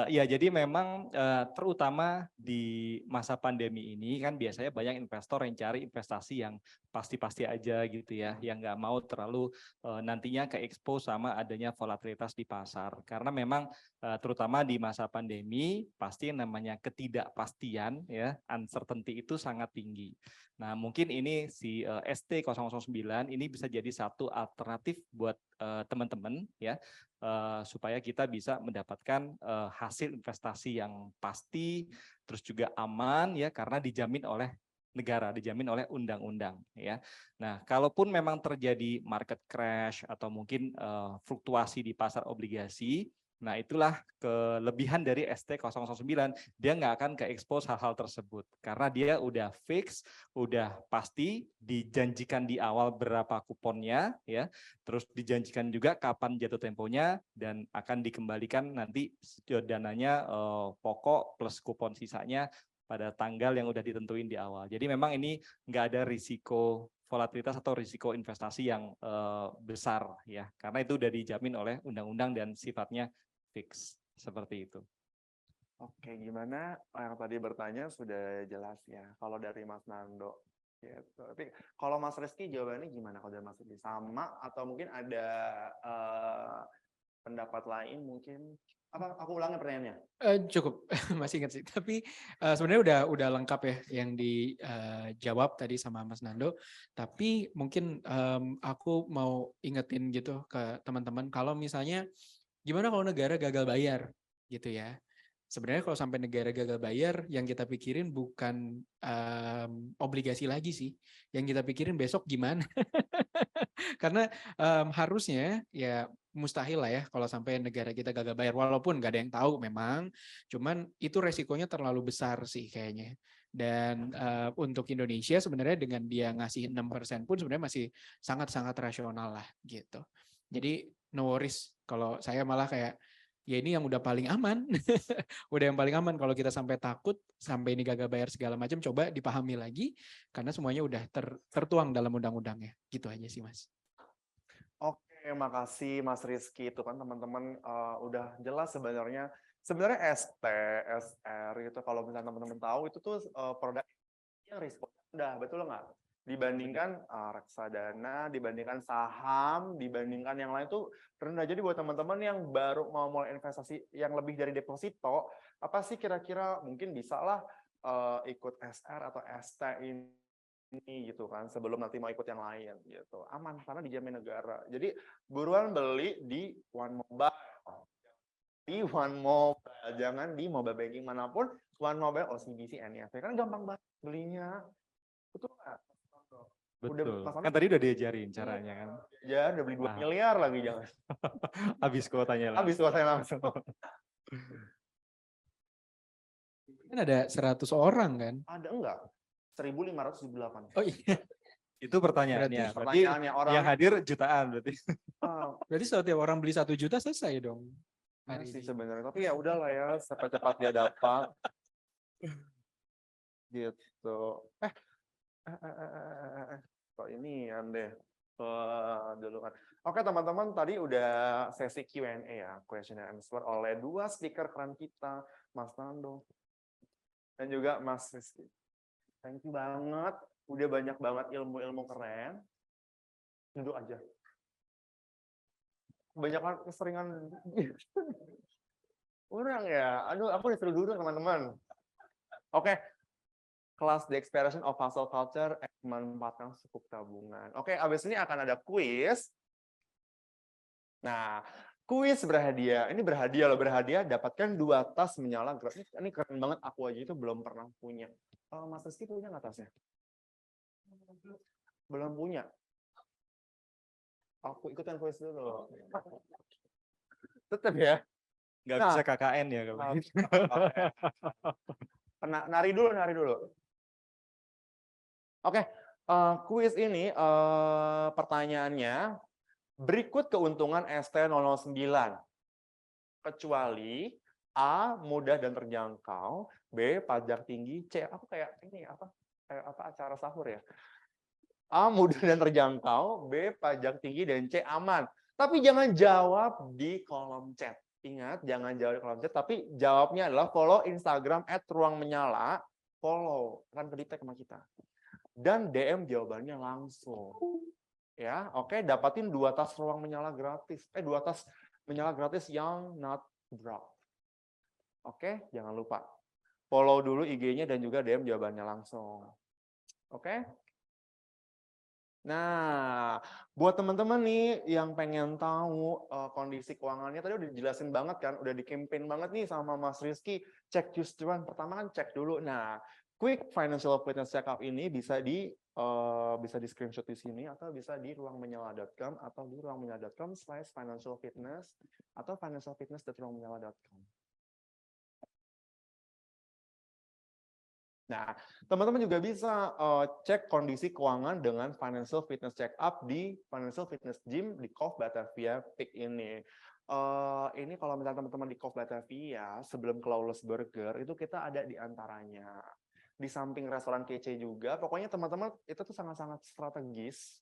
Ya, jadi memang terutama di masa pandemi ini kan biasanya banyak investor yang cari investasi yang pasti-pasti aja gitu ya, yang nggak mau terlalu nantinya ke expose sama adanya volatilitas di pasar. Karena memang terutama di masa pandemi pasti yang namanya ketidakpastian ya, uncertainty itu sangat tinggi. Nah, mungkin ini si ST009 ini bisa jadi satu alternatif buat teman-teman ya, supaya kita bisa mendapatkan hasil investasi yang pasti, terus juga aman ya, karena dijamin oleh negara, dijamin oleh undang-undang ya. Nah, kalaupun memang terjadi market crash atau mungkin fluktuasi di pasar obligasi, nah itulah kelebihan dari ST009, dia nggak akan ke expose hal-hal tersebut karena dia udah fix, udah pasti, dijanjikan di awal berapa kuponnya ya, terus dijanjikan juga kapan jatuh temponya dan akan dikembalikan nanti dananya pokok plus kupon sisanya pada tanggal yang udah ditentuin di awal. Jadi memang ini nggak ada risiko volatilitas atau risiko investasi yang besar ya, karena itu udah dijamin oleh undang-undang dan sifatnya fix seperti itu. Oke, gimana yang tadi bertanya sudah jelas ya. Kalau dari Mas Nando, gitu. Tapi kalau Mas Rizky jawabannya gimana kalau dari Mas Rizky? Sama atau mungkin ada pendapat lain mungkin? Apa aku ulangi pertanyaannya? Cukup masih ingat sih. Tapi sebenarnya udah lengkap ya yang dijawab tadi sama Mas Nando. Tapi mungkin aku mau ingetin gitu ke teman-teman kalau misalnya gimana kalau negara gagal bayar gitu ya. Sebenarnya kalau sampai negara gagal bayar, yang kita pikirin bukan obligasi lagi sih. Yang kita pikirin besok gimana. Karena harusnya ya mustahil lah ya kalau sampai negara kita gagal bayar. Walaupun nggak ada yang tahu memang. Cuman itu resikonya terlalu besar sih kayaknya. Dan untuk Indonesia sebenarnya dengan dia ngasih 6% pun sebenarnya masih sangat-sangat rasional lah gitu. Jadi no worries. Kalau saya malah kayak ya ini yang udah paling aman. Udah yang paling aman kalau kita sampai takut, sampai ini gagal bayar segala macam, coba dipahami lagi karena semuanya udah tertuang dalam undang-undangnya. Gitu aja sih, Mas. Oke, makasih Mas Rizky. Itu kan teman-teman udah jelas sebenarnya Sebenarnya ST, SR gitu kalau misalnya teman-teman tahu itu tuh produk yang risiko rendah, betul nggak? Dibandingkan reksadana, dibandingkan saham, dibandingkan yang lain tuh rendah. Jadi buat teman-teman yang baru mau mulai investasi yang lebih dari deposito, apa sih kira-kira mungkin bisa lah ikut SR atau ST ini gitu kan sebelum nanti mau ikut yang lain gitu. Aman karena dijamin negara. Jadi buruan beli di One Mobile. Di One Mobile, jangan di mobile banking manapun. One Mobile, OCBC, NEFT kan gampang banget belinya. Betul nggak? Betul. Mas Kan tadi udah diajarin caranya kan. Ya, udah beli 2 Ah. miliar lagi jangan. Habis kuotanya lah. Habis kuotanya langsung. Kan ada 100 orang kan? Ada enggak? 1.578. Oh iya. Itu pertanyaannya. Berarti Pertanyaannya orang yang hadir jutaan berarti. Berarti setiap orang beli 1 juta selesai dong. Iya Hari sih ini. sebenarnya, tapi ya udahlah ya, cepat-cepat dia dapat. Gitu. Kok ini deh. Dulu kan. Oke teman-teman, tadi udah sesi Q&A ya, question and answer oleh 2 speaker keren kita, Mas Nando dan juga Mas Rizky. Thank you banget, udah banyak banget ilmu-ilmu keren. Duduk aja. Kebanyakan keseringan kurang ya. Aduh, aku disuruh duduk teman-teman. Oke. Kelas The Expression of Hustle Culture memanfaatkan sukuk tabungan. Oke, abis ini akan ada kuis. Nah, kuis berhadiah. Ini berhadiah loh, berhadiah dapatkan 2 tas menyala gratis. Ini keren banget, aku aja itu belum pernah punya. Mas Rizky punya nggak tasnya? Belum punya. Aku ikutan kuis dulu. Tetap ya. Nggak Nah. bisa KKN ya kalau gitu. Nari dulu. Oke, kuis ini pertanyaannya berikut keuntungan ST009 kecuali A mudah dan terjangkau, B pajak tinggi, C apa kayak ini apa acara sahur ya. A mudah dan terjangkau, B pajak tinggi dan C aman. Tapi jangan jawab di kolom chat. Ingat, jangan jawab di kolom chat, tapi jawabnya adalah follow Instagram @ruangmenyala, follow, kan ke-tag sama kita. Dan DM jawabannya langsung. Ya, oke, dapatin 2 tas ruang menyala gratis. 2 tas menyala gratis yang not drop. Oke, jangan lupa. Follow dulu IG-nya dan juga DM jawabannya langsung. Oke? Nah, buat teman-teman nih yang pengen tahu kondisi keuangannya, tadi udah dijelasin banget kan, udah di-campaign banget nih sama Mas Rizky. Cek Justruan, pertama kan cek dulu. Nah, Quick Financial Fitness Checkup ini bisa di screenshot di sini, atau bisa di ruangmenyala.com, atau di ruangmenyala.com/financialfitness, atau financialfitness.ruangmenyala.com. Nah, teman-teman juga bisa cek kondisi keuangan dengan Financial Fitness Check-up di Financial Fitness Gym di Cove Batavia Peak ini. Ini kalau misalnya teman-teman di Cove Batavia, sebelum ke Lawless Burger, itu kita ada di antaranya. Di samping restoran kece juga, pokoknya teman-teman itu tuh sangat-sangat strategis.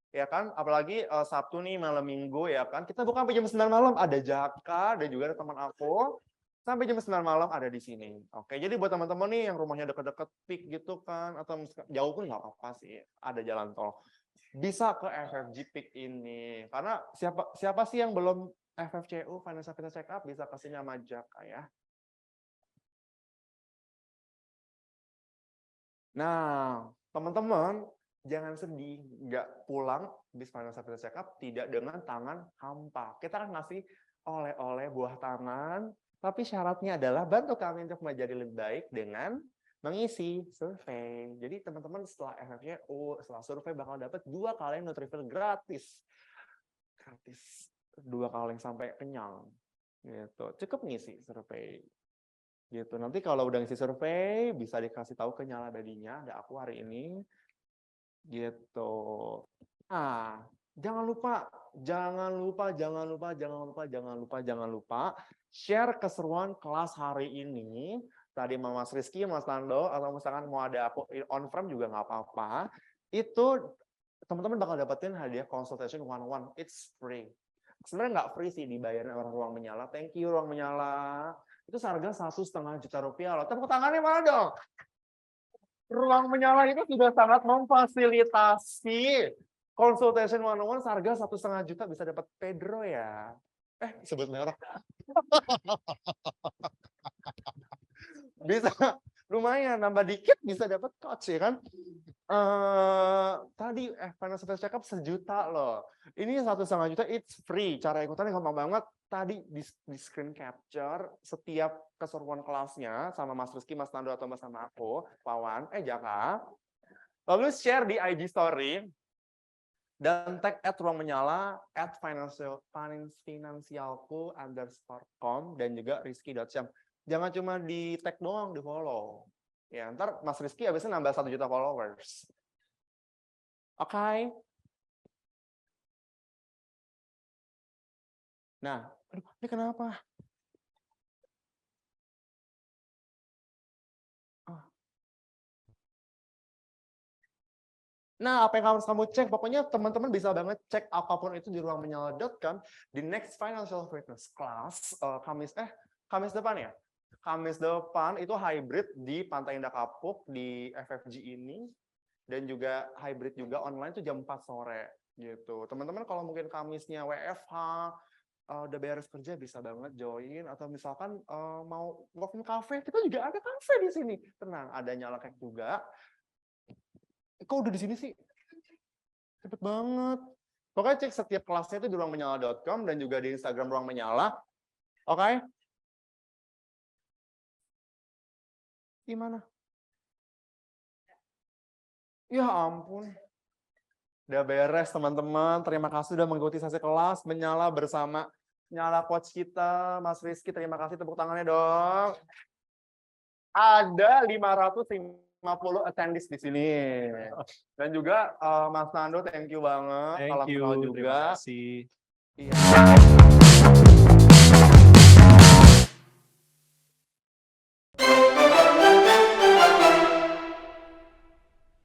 Ya kan, apalagi Sabtu nih malam Minggu ya kan, kita bukan sampai jam 9 malam, ada Jaka dan juga ada teman aku. Sampai jam 9 malam ada di sini. Oke, jadi buat teman-teman nih yang rumahnya dekat-dekat Peak gitu kan, atau jauh pun nggak apa-apa sih, ada jalan tol. Bisa ke FFG Peak ini. Karena siapa sih yang belum FFCU, Financial Fitness Check-up, bisa kesini sama Jaka ya. Nah, teman-teman, jangan sedih, nggak pulang bis Financial Fitness Check-up tidak dengan tangan hampa. Kita akan ngasih oleh-oleh buah tangan, tapi syaratnya adalah bantu kami untuk menjadi lebih baik dengan mengisi survei. Jadi teman-teman setelah FFCU, setelah survei bakal dapat 2 kaleng Nutrifil gratis. Gratis. 2 kaleng sampai kenyang. Gitu. Cukup ngisi survei. Gitu. Nanti kalau udah ngisi survei bisa dikasih tahu ke Nyala Badinya, ada aku hari ini. Gitu. Nah, jangan lupa share keseruan kelas hari ini. Tadi sama Mas Rizky, Mas Nando, atau misalkan mau ada aku on frame juga nggak apa-apa. Itu teman-teman bakal dapetin hadiah consultation one-on-one. It's free. Sebenarnya nggak free sih, dibayarin orang Ruang Menyala. Thank you Ruang Menyala. itu seharga Rp1,5 juta loh. Tepuk tangannya mana dong? Ruang Menyala itu sudah sangat memfasilitasi consultation one-on-one seharga Rp1,5 juta bisa dapat Pedro ya. Sebut merek. Bisa lumayan nambah dikit bisa dapat coach ya kan. Tadi financial face checkup 1 juta loh. Ini 1,5 juta it's free. Cara ikutannya gampang banget. Tadi di screen capture setiap keseruan kelasnya sama Mas Rizky, Mas Nando atau sama aku, Pawan, Jaka. Lalu share di IG story dan tag @ruangmenyala @finansialku_com dan juga rizky.syam. Jangan cuma di tag doang, di follow. Ya, ntar Mas Rizky habisnya nambah 1 juta followers. Oke. Nah, aduh, ini kenapa? Nah, apa yang harus kamu cek? Pokoknya teman-teman bisa banget cek apapun itu di ruangmenyala.com di next financial fitness class Kamis depan ya. Kamis depan itu hybrid di Pantai Indah Kapuk di FFG ini dan juga hybrid juga online itu jam 4 sore gitu. Teman-teman kalau mungkin Kamisnya WFH udah beres kerja bisa banget join atau misalkan mau walking cafe, kita juga ada cafe di sini. Tenang, ada Nyala Cake juga. Kok udah di sini sih? Cepet banget. Pokoknya cek setiap kelasnya itu di ruangmenyala.com dan juga di Instagram Ruang Menyala. Oke? Gimana? Ya ampun. Udah beres teman-teman. Terima kasih sudah mengikuti sesi kelas Menyala bersama Nyala coach kita, Mas Rizky. Terima kasih, tepuk tangannya dong. Ada 550 attendees di sini. Dan juga Mas Nando, thank you banget. Thank Salam you, kenal terima juga. kasih. Iya.